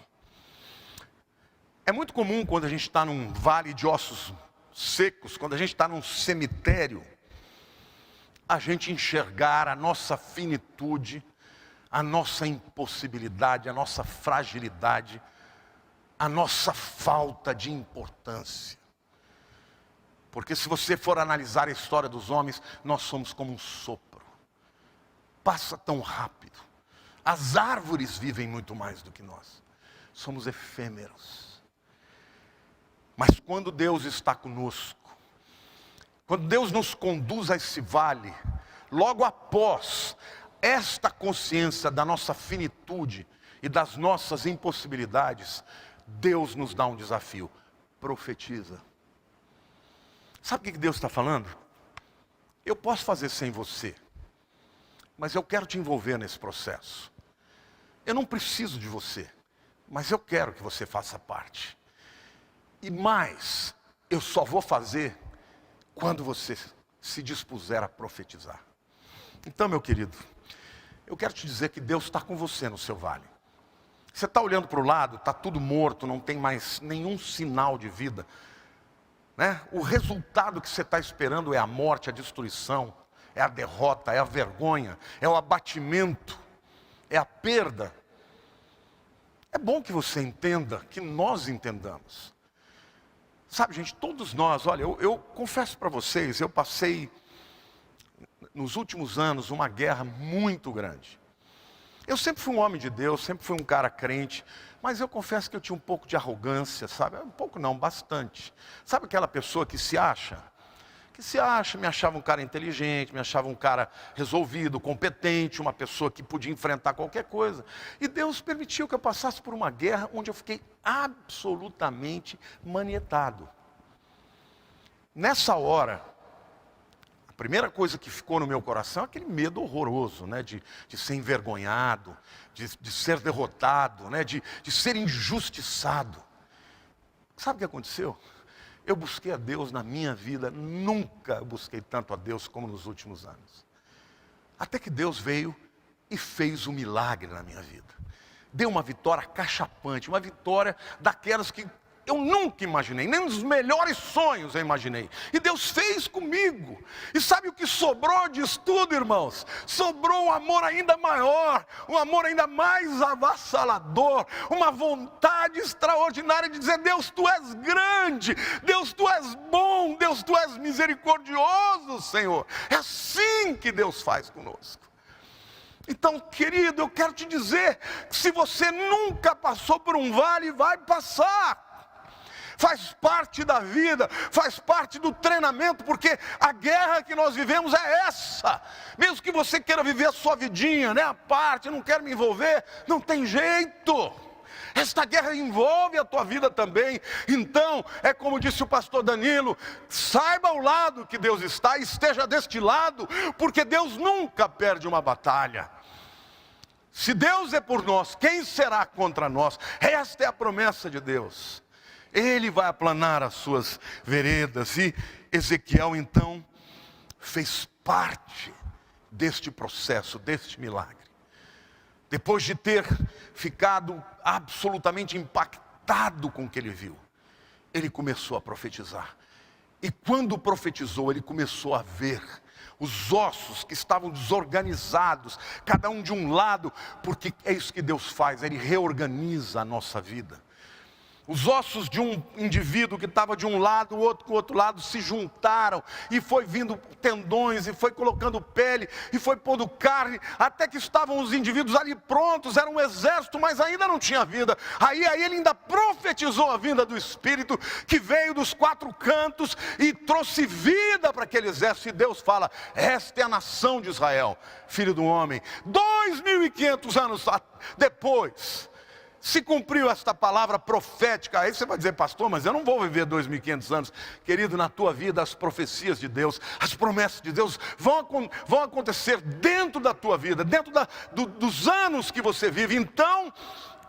É muito comum quando a gente está num vale de ossos secos, quando a gente está num cemitério, a gente enxergar a nossa finitude, a nossa impossibilidade, a nossa fragilidade, a nossa falta de importância. Porque se você for analisar a história dos homens, nós somos como um sopro. Passa tão rápido. As árvores vivem muito mais do que nós. Somos efêmeros. Mas quando Deus está conosco, quando Deus nos conduz a esse vale, logo após esta consciência da nossa finitude e das nossas impossibilidades, Deus nos dá um desafio: profetiza. Sabe o que Deus está falando? Eu posso fazer sem você, mas eu quero te envolver nesse processo. Eu não preciso de você, mas eu quero que você faça parte. E mais, eu só vou fazer quando você se dispuser a profetizar. Então, meu querido, eu quero te dizer que Deus está com você no seu vale. Você está olhando para o lado, está tudo morto, não tem mais nenhum sinal de vida. O resultado que você está esperando é a morte, a destruição, é a derrota, é a vergonha, é o abatimento, é a perda. É bom que você entenda, que nós entendamos. Sabe, gente, todos nós, olha, eu confesso para vocês, eu passei nos últimos anos uma guerra muito grande. Eu sempre fui um homem de Deus, sempre fui um cara crente, mas eu confesso que eu tinha um pouco de arrogância, sabe? Um pouco não, bastante. Sabe aquela pessoa que se acha? Me achava um cara inteligente, me achava um cara resolvido, competente, uma pessoa que podia enfrentar qualquer coisa. E Deus permitiu que eu passasse por uma guerra onde eu fiquei absolutamente manietado. Nessa hora, a primeira coisa que ficou no meu coração é aquele medo horroroso, de ser envergonhado, de ser derrotado, de ser injustiçado. Sabe o que aconteceu? Eu busquei a Deus na minha vida, nunca busquei tanto a Deus como nos últimos anos. Até que Deus veio e fez um milagre na minha vida. Deu uma vitória acachapante, uma vitória daquelas que eu nunca imaginei, nem nos melhores sonhos eu imaginei. E Deus fez comigo. E sabe o que sobrou disso tudo, irmãos? Sobrou um amor ainda maior, um amor ainda mais avassalador, uma vontade extraordinária de dizer: Deus, Tu és grande, Deus, Tu és bom, Deus, Tu és misericordioso, Senhor. É assim que Deus faz conosco. Então, querido, eu quero te dizer que se você nunca passou por um vale, vai passar. Faz parte da vida, faz parte do treinamento, porque a guerra que nós vivemos é essa. Mesmo que você queira viver a sua vidinha, a parte, não quero me envolver, não tem jeito. Esta guerra envolve a tua vida também. Então, é como disse o pastor Danilo: saiba ao lado que Deus está, esteja deste lado, porque Deus nunca perde uma batalha. Se Deus é por nós, quem será contra nós? Esta é a promessa de Deus. Ele vai aplanar as suas veredas. E Ezequiel então fez parte deste processo, deste milagre. Depois de ter ficado absolutamente impactado com o que ele viu, ele começou a profetizar. E quando profetizou, ele começou a ver os ossos que estavam desorganizados, cada um de um lado, porque é isso que Deus faz, Ele reorganiza a nossa vida. Os ossos de um indivíduo que estava de um lado, o outro com o outro lado, se juntaram, e foi vindo tendões, e foi colocando pele, e foi pondo carne, até que estavam os indivíduos ali prontos, era um exército, mas ainda não tinha vida. Aí ele ainda profetizou a vinda do Espírito, que veio dos quatro cantos, e trouxe vida para aquele exército, e Deus fala: esta é a nação de Israel, filho do homem. 2.500 anos depois, se cumpriu esta palavra profética. Aí você vai dizer: pastor, mas eu não vou viver 2.500 anos. Querido, na tua vida as profecias de Deus, as promessas de Deus vão acontecer dentro da tua vida, dentro dos anos que você vive. Então,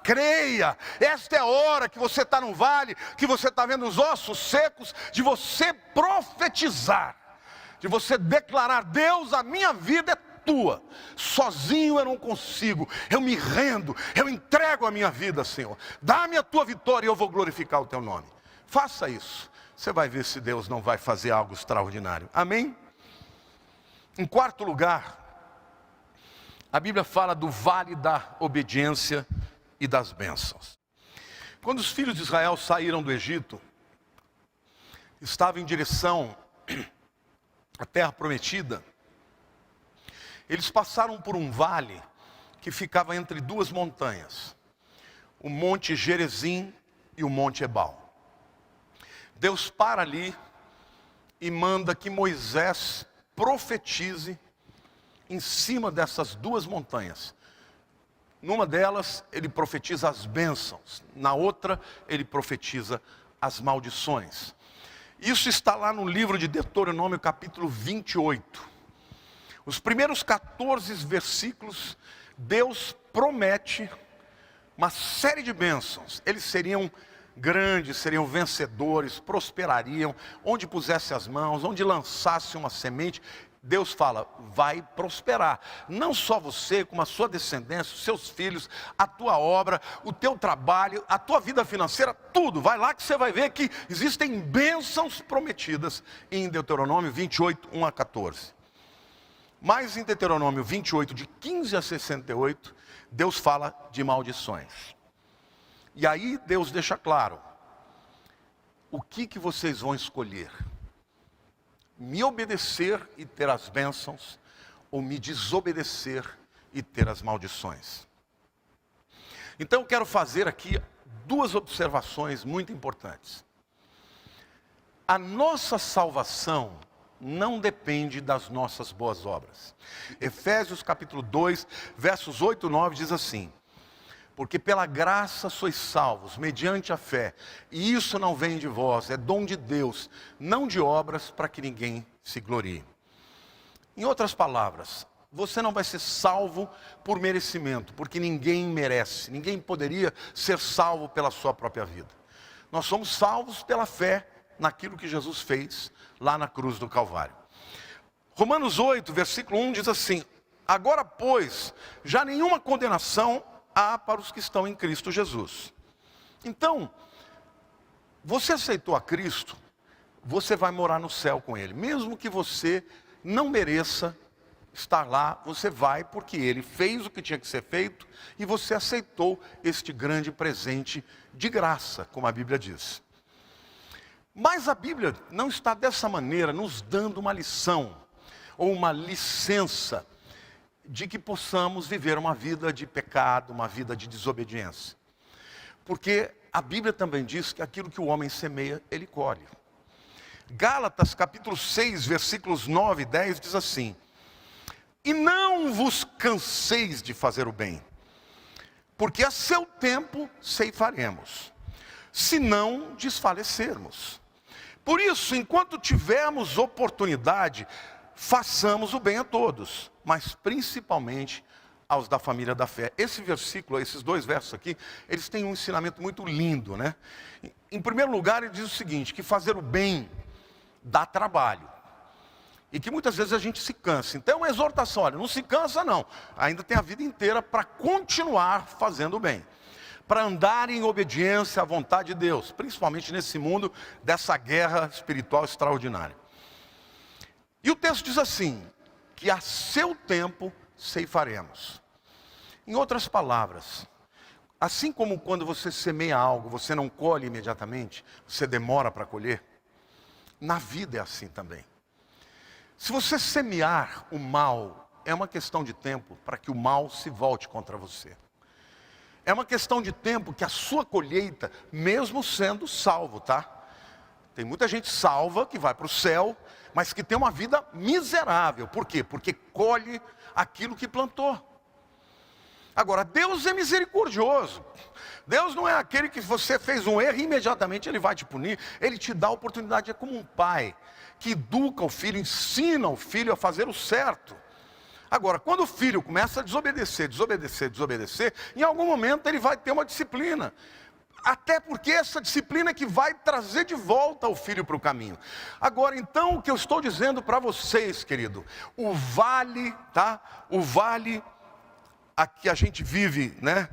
creia. Esta é a hora que você está no vale, que você está vendo os ossos secos, de você profetizar, de você declarar: Deus, a minha vida é tua, sozinho eu não consigo, eu me rendo, eu entrego a minha vida, Senhor, dá-me a tua vitória e eu vou glorificar o teu nome. Faça isso, você vai ver se Deus não vai fazer algo extraordinário. Amém? Em quarto lugar, a Bíblia fala do vale da obediência e das bênçãos. Quando os filhos de Israel saíram do Egito, estavam em direção à terra prometida, eles passaram por um vale que ficava entre duas montanhas, o Monte Gerizim e o Monte Ebal. Deus para ali e manda que Moisés profetize em cima dessas duas montanhas. Numa delas ele profetiza as bênçãos, na outra ele profetiza as maldições. Isso está lá no livro de Deuteronômio, capítulo 28. Os primeiros 14 versículos, Deus promete uma série de bênçãos. Eles seriam grandes, seriam vencedores, prosperariam, onde pusesse as mãos, onde lançasse uma semente. Deus fala: vai prosperar, não só você, como a sua descendência, os seus filhos, a tua obra, o teu trabalho, a tua vida financeira, tudo. Vai lá que você vai ver que existem bênçãos prometidas em Deuteronômio 28, 1 a 14. Mas em Deuteronômio 28, de 15 a 68, Deus fala de maldições. E aí Deus deixa claro: o que vocês vão escolher? Me obedecer e ter as bênçãos, ou me desobedecer e ter as maldições? Então eu quero fazer aqui duas observações muito importantes. A nossa salvação não depende das nossas boas obras. Efésios capítulo 2, versos 8 e 9 diz assim: porque pela graça sois salvos, mediante a fé, e isso não vem de vós, é dom de Deus, não de obras, para que ninguém se glorie. Em outras palavras, você não vai ser salvo por merecimento, porque ninguém merece, ninguém poderia ser salvo pela sua própria vida. Nós somos salvos pela fé naquilo que Jesus fez lá na cruz do Calvário. Romanos 8, versículo 1 diz assim: agora, pois, já nenhuma condenação há para os que estão em Cristo Jesus. Então, você aceitou a Cristo, você vai morar no céu com Ele. Mesmo que você não mereça estar lá, você vai, porque Ele fez o que tinha que ser feito, e você aceitou este grande presente de graça, como a Bíblia diz. Mas a Bíblia não está dessa maneira nos dando uma lição, ou uma licença, de que possamos viver uma vida de pecado, uma vida de desobediência. Porque a Bíblia também diz que aquilo que o homem semeia, ele colhe. Gálatas capítulo 6, versículos 9 e 10 diz assim: e não vos canseis de fazer o bem, porque a seu tempo ceifaremos, se não desfalecermos. Por isso, enquanto tivermos oportunidade, façamos o bem a todos, mas principalmente aos da família da fé. Esse versículo, esses dois versos aqui, eles têm um ensinamento muito lindo, né? Em primeiro lugar, ele diz o seguinte: que fazer o bem dá trabalho, e que muitas vezes a gente se cansa. Então é uma exortação: olha, não se cansa não, ainda tem a vida inteira para continuar fazendo o bem, para andar em obediência à vontade de Deus, principalmente nesse mundo dessa guerra espiritual extraordinária. E o texto diz assim: que a seu tempo ceifaremos. Em outras palavras, Assim como quando você semeia algo, você não colhe imediatamente, você demora para colher, na vida é assim também. Se você semear o mal, é uma questão de tempo para que o mal se volte contra você. É uma questão de tempo que a sua colheita, mesmo sendo salvo, tá? Tem muita gente salva que vai para o céu, mas que tem uma vida miserável. Por quê? Porque colhe aquilo que plantou. Agora, Deus é misericordioso. Deus não é aquele que você fez um erro e imediatamente Ele vai te punir. Ele te dá a oportunidade, é como um pai que educa o filho, ensina o filho a fazer o certo. Agora, quando o filho começa a desobedecer, em algum momento ele vai ter uma disciplina. Até porque essa disciplina é que vai trazer de volta o filho para o caminho. Agora, então, o que eu estou dizendo para vocês, querido, o vale, tá? O vale a que a gente vive, né?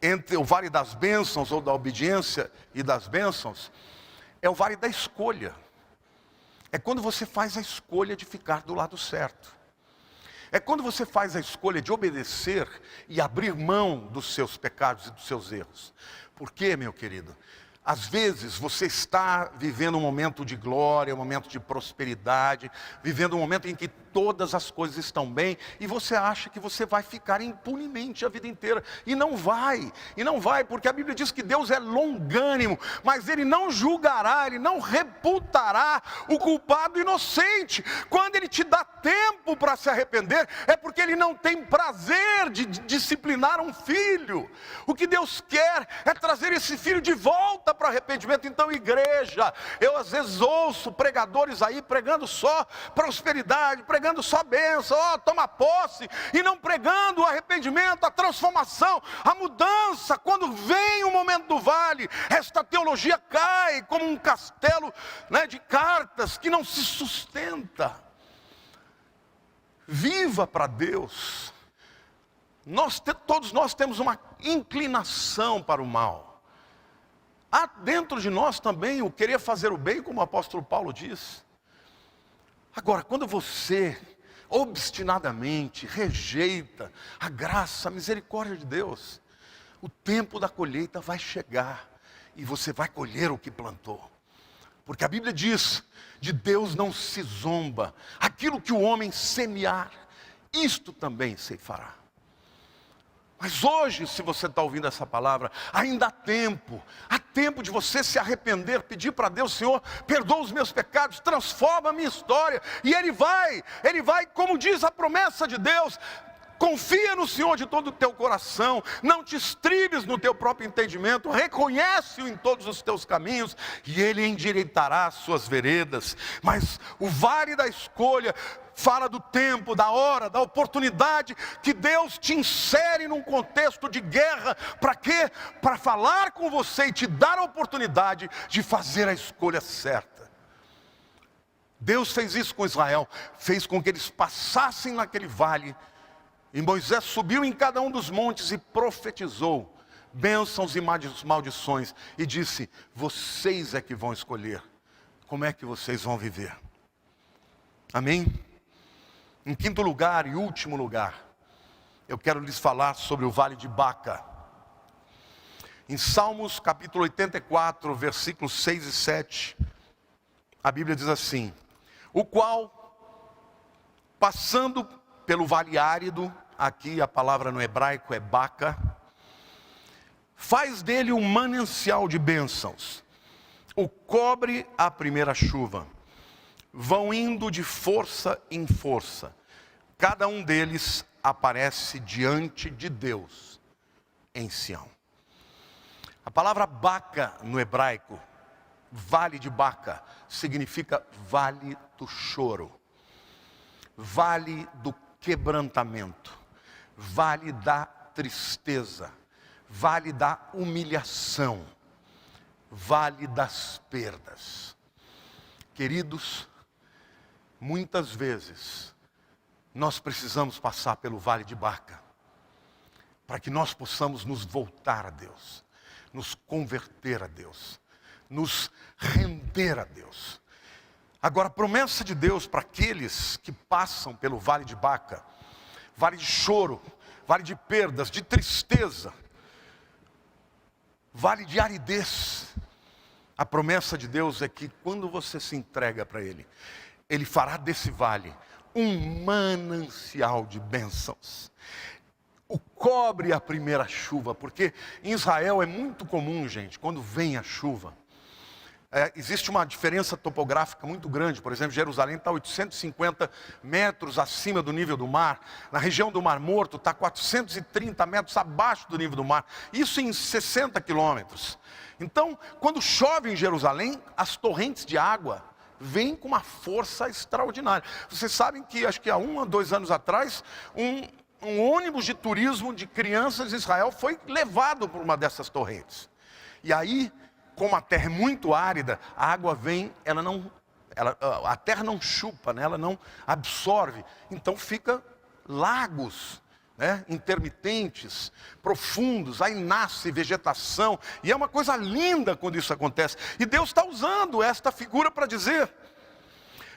Entre o vale das bênçãos ou da obediência e das bênçãos, é o vale da escolha. É quando você faz a escolha de ficar do lado certo. É quando você faz a escolha de obedecer e abrir mão dos seus pecados e dos seus erros. Por quê, meu querido? Às vezes você está vivendo um momento de glória, um momento de prosperidade, vivendo um momento em que todas as coisas estão bem, e você acha que você vai ficar impunemente a vida inteira. E não vai, porque a Bíblia diz que Deus é longânimo, mas Ele não julgará, Ele não reputará o culpado inocente. Quando Ele te dá tempo para se arrepender, é porque Ele não tem prazer de disciplinar um filho. O que Deus quer é trazer esse filho de volta para o arrependimento. Então, igreja, eu às vezes ouço pregadores aí pregando só prosperidade, pregando só bênção, toma posse, e não pregando o arrependimento, a transformação, a mudança. Quando vem o momento do vale, esta teologia cai como um castelo, né, de cartas que não se sustenta. Viva para Deus. Todos nós temos uma inclinação para o mal. Há dentro de nós também o querer fazer o bem, como o apóstolo Paulo diz. Agora, quando você obstinadamente rejeita a graça, a misericórdia de Deus, o tempo da colheita vai chegar e você vai colher o que plantou. Porque a Bíblia diz, de Deus não se zomba. Aquilo que o homem semear, isto também ceifará. Mas hoje, se você está ouvindo essa palavra, ainda há tempo de você se arrepender, pedir para Deus: Senhor, perdoa os meus pecados, transforma a minha história. E Ele vai, como diz a promessa de Deus, confia no Senhor de todo o teu coração, não te estribes no teu próprio entendimento, reconhece-o em todos os teus caminhos, e Ele endireitará as suas veredas. Mas o vale da escolha fala do tempo, da hora, da oportunidade que Deus te insere num contexto de guerra. Para quê? Para falar com você e te dar a oportunidade de fazer a escolha certa. Deus fez isso com Israel, fez com que eles passassem naquele vale, e Moisés subiu em cada um dos montes e profetizou bênçãos e maldições, e disse: vocês é que vão escolher como é que vocês vão viver. Amém? Em quinto lugar e último lugar, eu quero lhes falar sobre o vale de Baca. Em Salmos capítulo 84, versículos 6 e 7, a Bíblia diz assim: o qual, passando pelo vale árido, aqui a palavra no hebraico é Baca, faz dele um manancial de bênçãos, o cobre a primeira chuva, vão indo de força em força, cada um deles aparece diante de Deus em Sião. A palavra Baca no hebraico, vale de Baca, significa vale do choro, vale do quebrantamento, vale da tristeza, vale da humilhação, vale das perdas. Queridos, muitas vezes nós precisamos passar pelo vale de Baca, para que nós possamos nos voltar a Deus, nos converter a Deus, nos render a Deus. Agora, a promessa de Deus para aqueles que passam pelo vale de Baca, vale de choro, vale de perdas, de tristeza, vale de aridez. A promessa de Deus é que quando você se entrega para Ele, Ele fará desse vale um manancial de bênçãos. O cobre a primeira chuva, porque em Israel é muito comum, gente, quando vem a chuva, existe uma diferença topográfica muito grande. Por exemplo, Jerusalém está 850 metros acima do nível do mar. Na região do Mar Morto está 430 metros abaixo do nível do mar. Isso em 60 quilômetros. Então, quando chove em Jerusalém, as torrentes de água vêm com uma força extraordinária. Vocês sabem que, acho que há 1 ou 2 anos atrás, um ônibus de turismo de crianças em Israel foi levado por uma dessas torrentes. E aí, como a terra é muito árida, a água vem, a terra não chupa, né? Ela não absorve. Então fica lagos, né? Intermitentes, profundos, aí nasce vegetação. E é uma coisa linda quando isso acontece. E Deus está usando esta figura para dizer: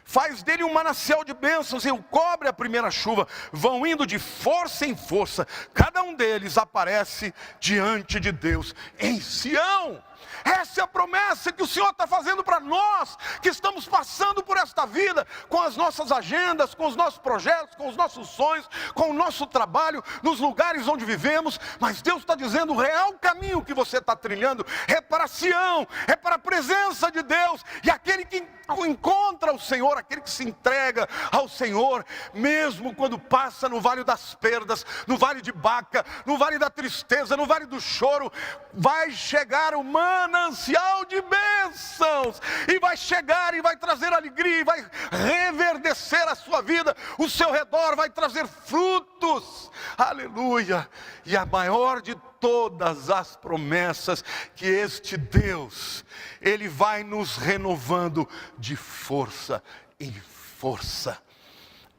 faz dele um manancial de bênçãos e o cobre a primeira chuva. Vão indo de força em força. Cada um deles aparece diante de Deus em Sião. Essa é a promessa que o Senhor está fazendo para nós, que estamos passando por esta vida, com as nossas agendas, com os nossos projetos, com os nossos sonhos, com o nosso trabalho, nos lugares onde vivemos. Mas Deus está dizendo: o real caminho que você está trilhando é para Sião, é para a presença de Deus. E aquele que encontra o Senhor, aquele que se entrega ao Senhor, mesmo quando passa no vale das perdas, no vale de Baca, no vale da tristeza, no vale do choro, vai chegar o manancial de bênçãos, e vai chegar e vai trazer alegria, e vai reverdecer a sua vida, o seu redor vai trazer frutos, aleluia. E a maior de todas as promessas, que este Deus, Ele vai nos renovando de força em força,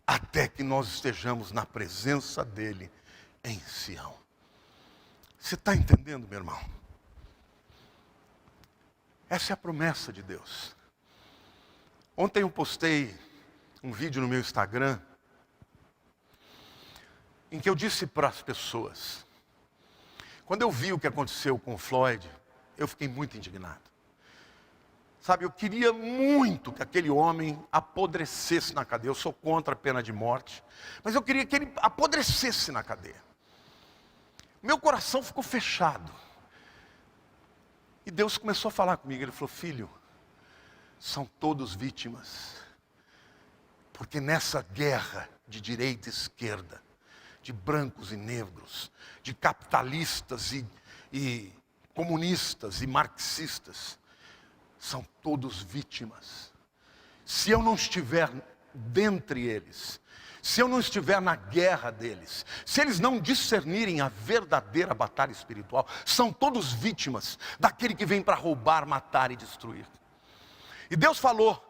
até que nós estejamos na presença dEle em Sião. Você está entendendo, meu irmão? Essa é a promessa de Deus. Ontem eu postei um vídeo no meu Instagram, em que eu disse para as pessoas, quando eu vi o que aconteceu com o Floyd, eu fiquei muito indignado. Sabe, eu queria muito que aquele homem apodrecesse na cadeia. Eu sou contra a pena de morte, mas eu queria que ele apodrecesse na cadeia. Meu coração ficou fechado. E Deus começou a falar comigo. Ele falou: filho, são todos vítimas. Porque nessa guerra de direita e esquerda, de brancos e negros, de capitalistas e comunistas e marxistas, são todos vítimas. Se eu não estiver dentre eles, se eu não estiver na guerra deles, se eles não discernirem a verdadeira batalha espiritual, são todos vítimas daquele que vem para roubar, matar e destruir. E Deus falou: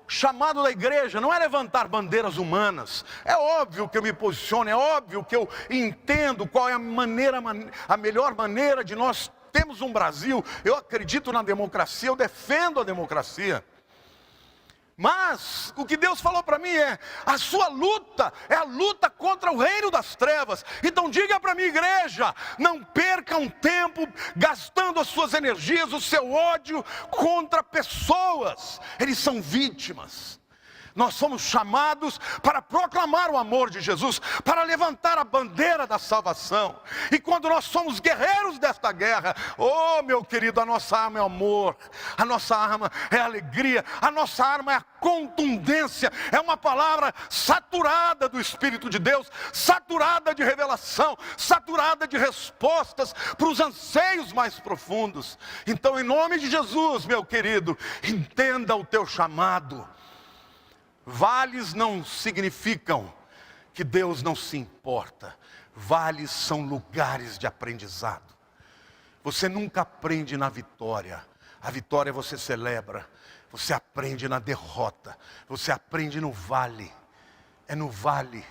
chamado da igreja não é levantar bandeiras humanas. É óbvio que eu me posiciono, é óbvio que eu entendo qual é a melhor maneira de nós termos um Brasil. Eu acredito na democracia, eu defendo a democracia. Mas o que Deus falou para mim é: a sua luta é a luta contra o reino das trevas. Então diga para a minha igreja, não perca um tempo gastando as suas energias, o seu ódio contra pessoas. Eles são vítimas. Nós somos chamados para proclamar o amor de Jesus, para levantar a bandeira da salvação. E quando nós somos guerreiros desta guerra, oh meu querido, a nossa arma é amor, a nossa arma é alegria, a nossa arma é a contundência, é uma palavra saturada do Espírito de Deus, saturada de revelação, saturada de respostas para os anseios mais profundos. Então, em nome de Jesus, meu querido, entenda o teu chamado. Vales não significam que Deus não se importa. Vales são lugares de aprendizado. Você nunca aprende na vitória. A vitória você celebra. Você aprende na derrota. Você aprende no vale. É no vale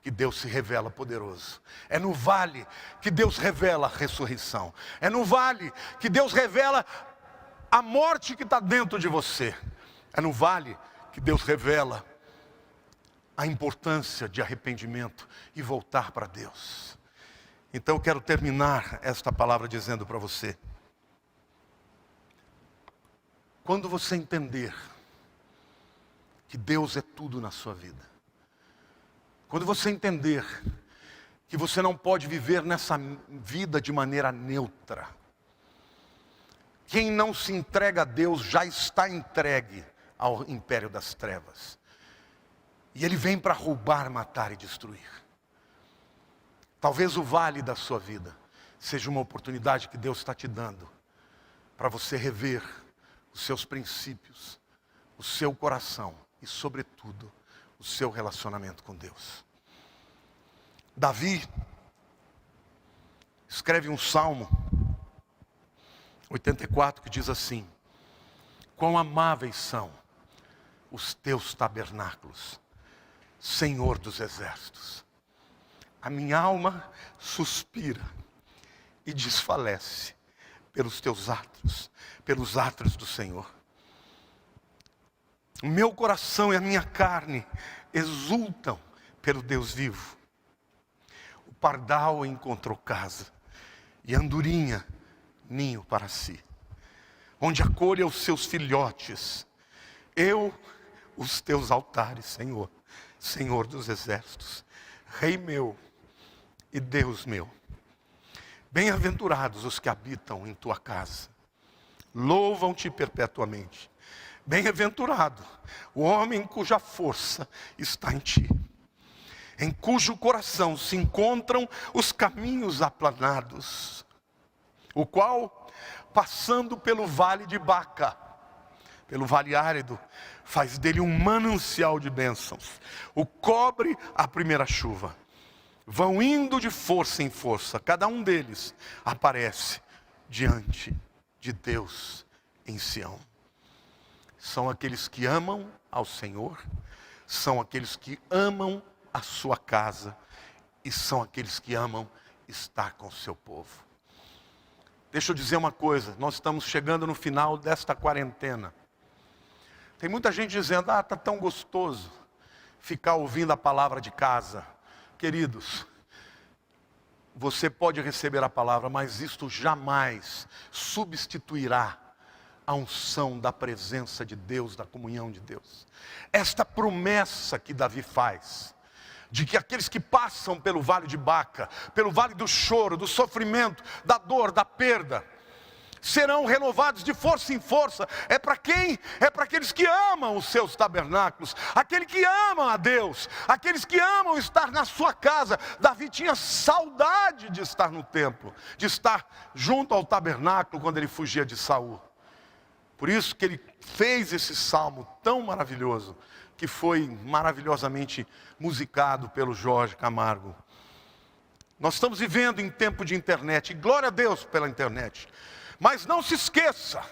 que Deus se revela poderoso. É no vale que Deus revela a ressurreição. É no vale que Deus revela a morte que está dentro de você. É no vale que Deus revela a importância de arrependimento e voltar para Deus. Então eu quero terminar esta palavra dizendo para você: Quando você entender que Deus é tudo na sua vida, quando você entender que você não pode viver nessa vida de maneira neutra, quem não se entrega a Deus já está entregue ao império das trevas. E ele vem para roubar, matar e destruir. Talvez o vale da sua vida seja uma oportunidade que Deus está te dando para você rever os seus princípios, o seu coração e, sobretudo, o seu relacionamento com Deus. Davi escreve um Salmo 84 que diz assim: quão amáveis são os teus tabernáculos, Senhor dos exércitos. A minha alma suspira e desfalece pelos teus átrios, pelos átrios do Senhor. O meu coração e a minha carne exultam pelo Deus vivo. O pardal encontrou casa e a andorinha ninho para si, onde acolha os seus filhotes. Eu, os teus altares, Senhor, Senhor dos exércitos, Rei meu e Deus meu. Bem-aventurados os que habitam em tua casa, louvam-te perpetuamente. Bem-aventurado o homem cuja força está em ti, em cujo coração se encontram os caminhos aplanados, o qual, passando pelo vale de Baca, pelo vale árido, faz dele um manancial de bênçãos, o cobre a primeira chuva. Vão indo de força em força, cada um deles aparece diante de Deus em Sião. São aqueles que amam ao Senhor, são aqueles que amam a sua casa e são aqueles que amam estar com o seu povo. Deixa eu dizer uma coisa, nós estamos chegando no final desta quarentena. Tem muita gente dizendo, está tão gostoso ficar ouvindo a palavra de casa. Queridos, você pode receber a palavra, mas isto jamais substituirá a unção da presença de Deus, da comunhão de Deus. Esta promessa que Davi faz, de que aqueles que passam pelo vale de Baca, pelo vale do choro, do sofrimento, da dor, da perda, serão renovados de força em força. É para quem? É para aqueles que amam os seus tabernáculos, aquele que ama a Deus, aqueles que amam estar na sua casa. Davi tinha saudade de estar no templo, de estar junto ao tabernáculo quando ele fugia de Saul. Por isso que ele fez esse salmo tão maravilhoso, que foi maravilhosamente musicado pelo Jorge Camargo. Nós estamos vivendo em tempo de internet, e glória a Deus pela internet. Mas não se esqueça,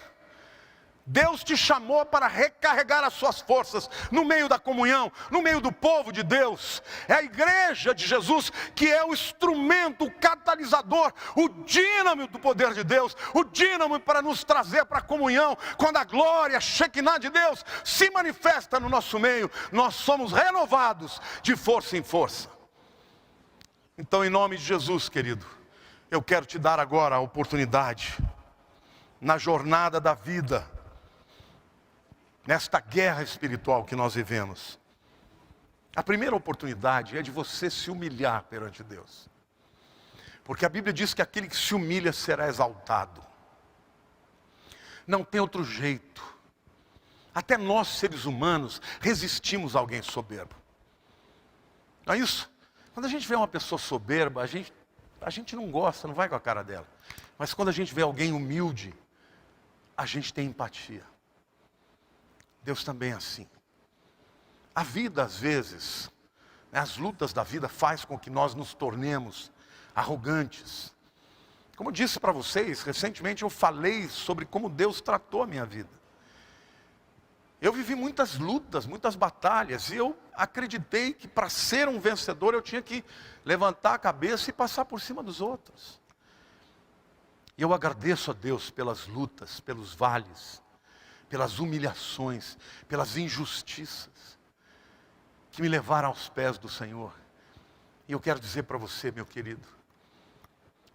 Deus te chamou para recarregar as suas forças no meio da comunhão, no meio do povo de Deus. É a igreja de Jesus que é o instrumento, o catalisador, o dínamo do poder de Deus, o dínamo para nos trazer para a comunhão. Quando a glória, a Shekinah de Deus se manifesta no nosso meio, nós somos renovados de força em força. Então, em nome de Jesus, querido, eu quero te dar agora a oportunidade, na jornada da vida, nesta guerra espiritual que nós vivemos. A primeira oportunidade é de você se humilhar perante Deus. Porque a Bíblia diz que aquele que se humilha será exaltado. Não tem outro jeito. Até nós, seres humanos, resistimos a alguém soberbo. Não é isso? Quando a gente vê uma pessoa soberba, a gente não gosta, não vai com a cara dela. Mas quando a gente vê alguém humilde, a gente tem empatia. Deus também é assim. A vida, às vezes, as lutas da vida faz com que nós nos tornemos arrogantes. Como eu disse para vocês, recentemente eu falei sobre como Deus tratou a minha vida. Eu vivi muitas lutas, muitas batalhas, e eu acreditei que para ser um vencedor eu tinha que levantar a cabeça e passar por cima dos outros. E eu agradeço a Deus pelas lutas, pelos vales, pelas humilhações, pelas injustiças que me levaram aos pés do Senhor. E eu quero dizer para você, meu querido,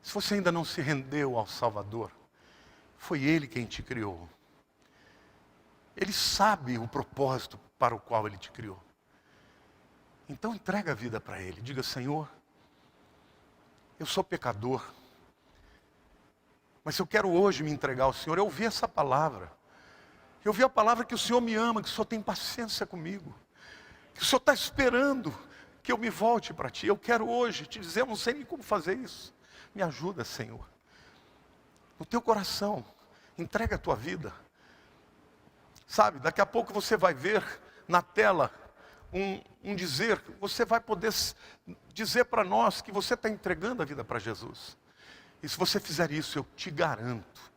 se você ainda não se rendeu ao Salvador, foi Ele quem te criou. Ele sabe o propósito para o qual Ele te criou. Então entrega a vida para Ele. Diga: Senhor, eu sou pecador, mas eu quero hoje me entregar ao Senhor. Eu ouvi essa palavra. Eu ouvi a palavra que o Senhor me ama, que o Senhor tem paciência comigo, que o Senhor está esperando que eu me volte para Ti. Eu quero hoje te dizer, eu não sei nem como fazer isso. Me ajuda, Senhor. No teu coração, entrega a tua vida. Sabe, daqui a pouco você vai ver na tela um dizer, você vai poder dizer para nós que você está entregando a vida para Jesus. E se você fizer isso, eu te garanto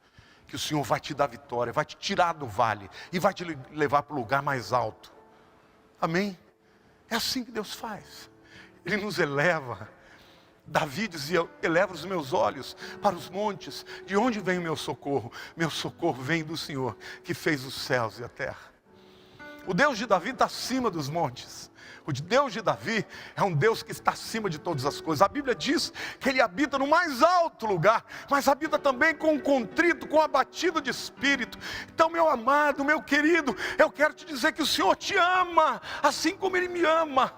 que o Senhor vai te dar vitória, vai te tirar do vale e vai te levar para o lugar mais alto. Amém? É assim que Deus faz. Ele nos eleva. Davi dizia: eleva os meus olhos para os montes. De onde vem o meu socorro? Meu socorro vem do Senhor, que fez os céus e a terra. O Deus de Davi está acima dos montes. O Deus de Davi é um Deus que está acima de todas as coisas. A Bíblia diz que Ele habita no mais alto lugar, mas habita também com o contrito, com o abatido de espírito. Então, meu amado, meu querido, eu quero te dizer que o Senhor te ama, assim como Ele me ama.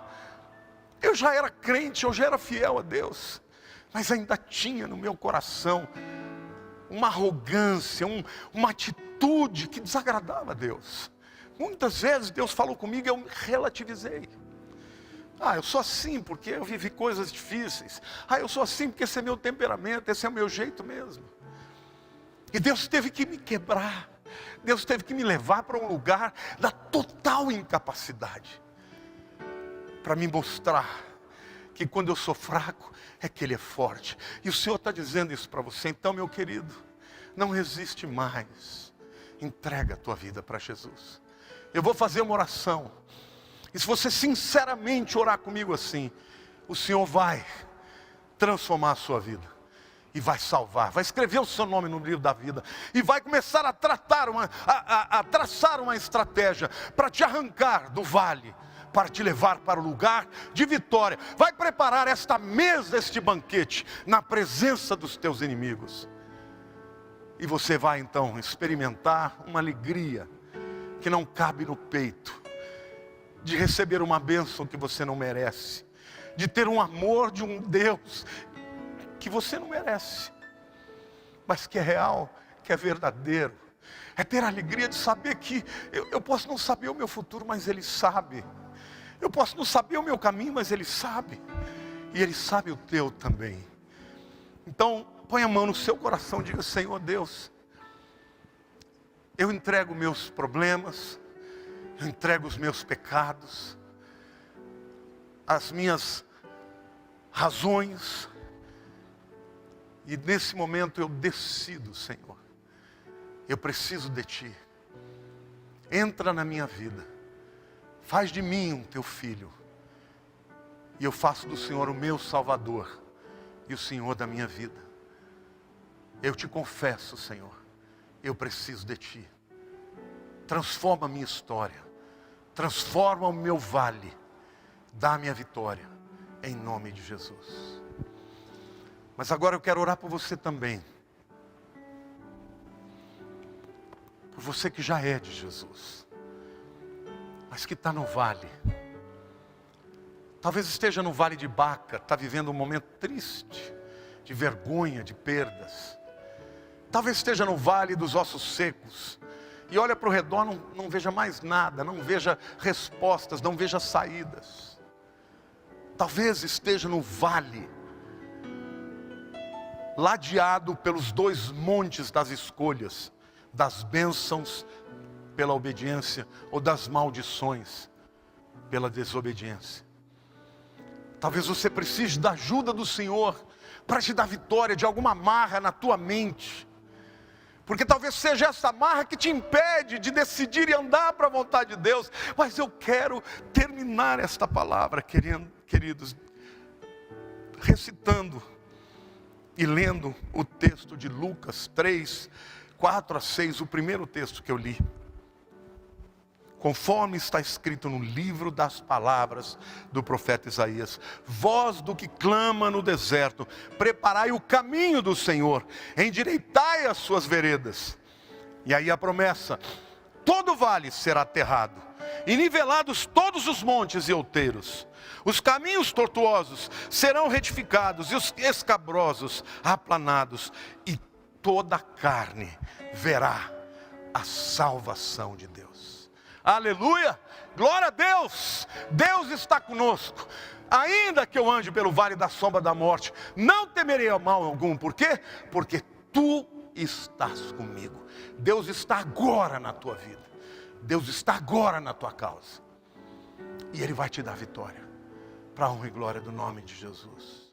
Eu já era crente, eu já era fiel a Deus, mas ainda tinha no meu coração uma arrogância, uma atitude que desagradava a Deus. Muitas vezes Deus falou comigo e eu relativizei. Eu sou assim porque eu vivi coisas difíceis. Eu sou assim porque esse é meu temperamento, esse é o meu jeito mesmo. E Deus teve que me quebrar. Deus teve que me levar para um lugar da total incapacidade, para me mostrar que quando eu sou fraco, é que Ele é forte. E o Senhor está dizendo isso para você. Então, meu querido, não resiste mais. Entrega a tua vida para Jesus. Eu vou fazer uma oração. E se você sinceramente orar comigo assim, o Senhor vai transformar a sua vida. E vai salvar, vai escrever o seu nome no livro da vida. E vai começar a traçar uma estratégia para te arrancar do vale, para te levar para o lugar de vitória. Vai preparar esta mesa, este banquete, na presença dos teus inimigos. E você vai então experimentar uma alegria que não cabe no peito, de receber uma bênção que você não merece, de ter um amor de um Deus que você não merece, mas que é real, que é verdadeiro. É ter a alegria de saber que eu posso não saber o meu futuro, mas Ele sabe. Eu posso não saber o meu caminho, mas Ele sabe. E Ele sabe o teu também. Então, põe a mão no seu coração e diga: Senhor Deus, eu entrego meus problemas, eu entrego os meus pecados, as minhas razões. E nesse momento eu decido, Senhor, eu preciso de Ti. Entra na minha vida. Faz de mim um Teu filho. E eu faço do Senhor o meu Salvador e o Senhor da minha vida. Eu te confesso, Senhor, eu preciso de Ti. Transforma a minha história. Transforma o meu vale. Dá a minha vitória. Em nome de Jesus. Mas agora eu quero orar por você também. Por você que já é de Jesus, mas que está no vale. Talvez esteja no vale de Baca, está vivendo um momento triste, de vergonha, de perdas. Talvez esteja no vale dos ossos secos, e olha para o redor, não veja mais nada, não veja respostas, não veja saídas. Talvez esteja no vale, ladeado pelos dois montes das escolhas, das bênçãos pela obediência ou das maldições pela desobediência. Talvez você precise da ajuda do Senhor para te dar vitória de alguma amarra na tua mente. Porque talvez seja essa amarra que te impede de decidir e andar para a vontade de Deus. Mas eu quero terminar esta palavra, queridos, recitando e lendo o texto de Lucas 3, 4 a 6, o primeiro texto que eu li. Conforme está escrito no livro das palavras do profeta Isaías: voz do que clama no deserto, preparai o caminho do Senhor, endireitai as suas veredas. E aí a promessa: todo vale será aterrado, e nivelados todos os montes e outeiros. Os caminhos tortuosos serão retificados, e os escabrosos aplanados, e toda a carne verá a salvação de Deus. Aleluia! Glória a Deus! Deus está conosco. Ainda que eu ande pelo vale da sombra da morte, não temerei mal algum. Por quê? Porque tu estás comigo. Deus está agora na tua vida. Deus está agora na tua causa. E Ele vai te dar vitória, para a honra e glória do nome de Jesus.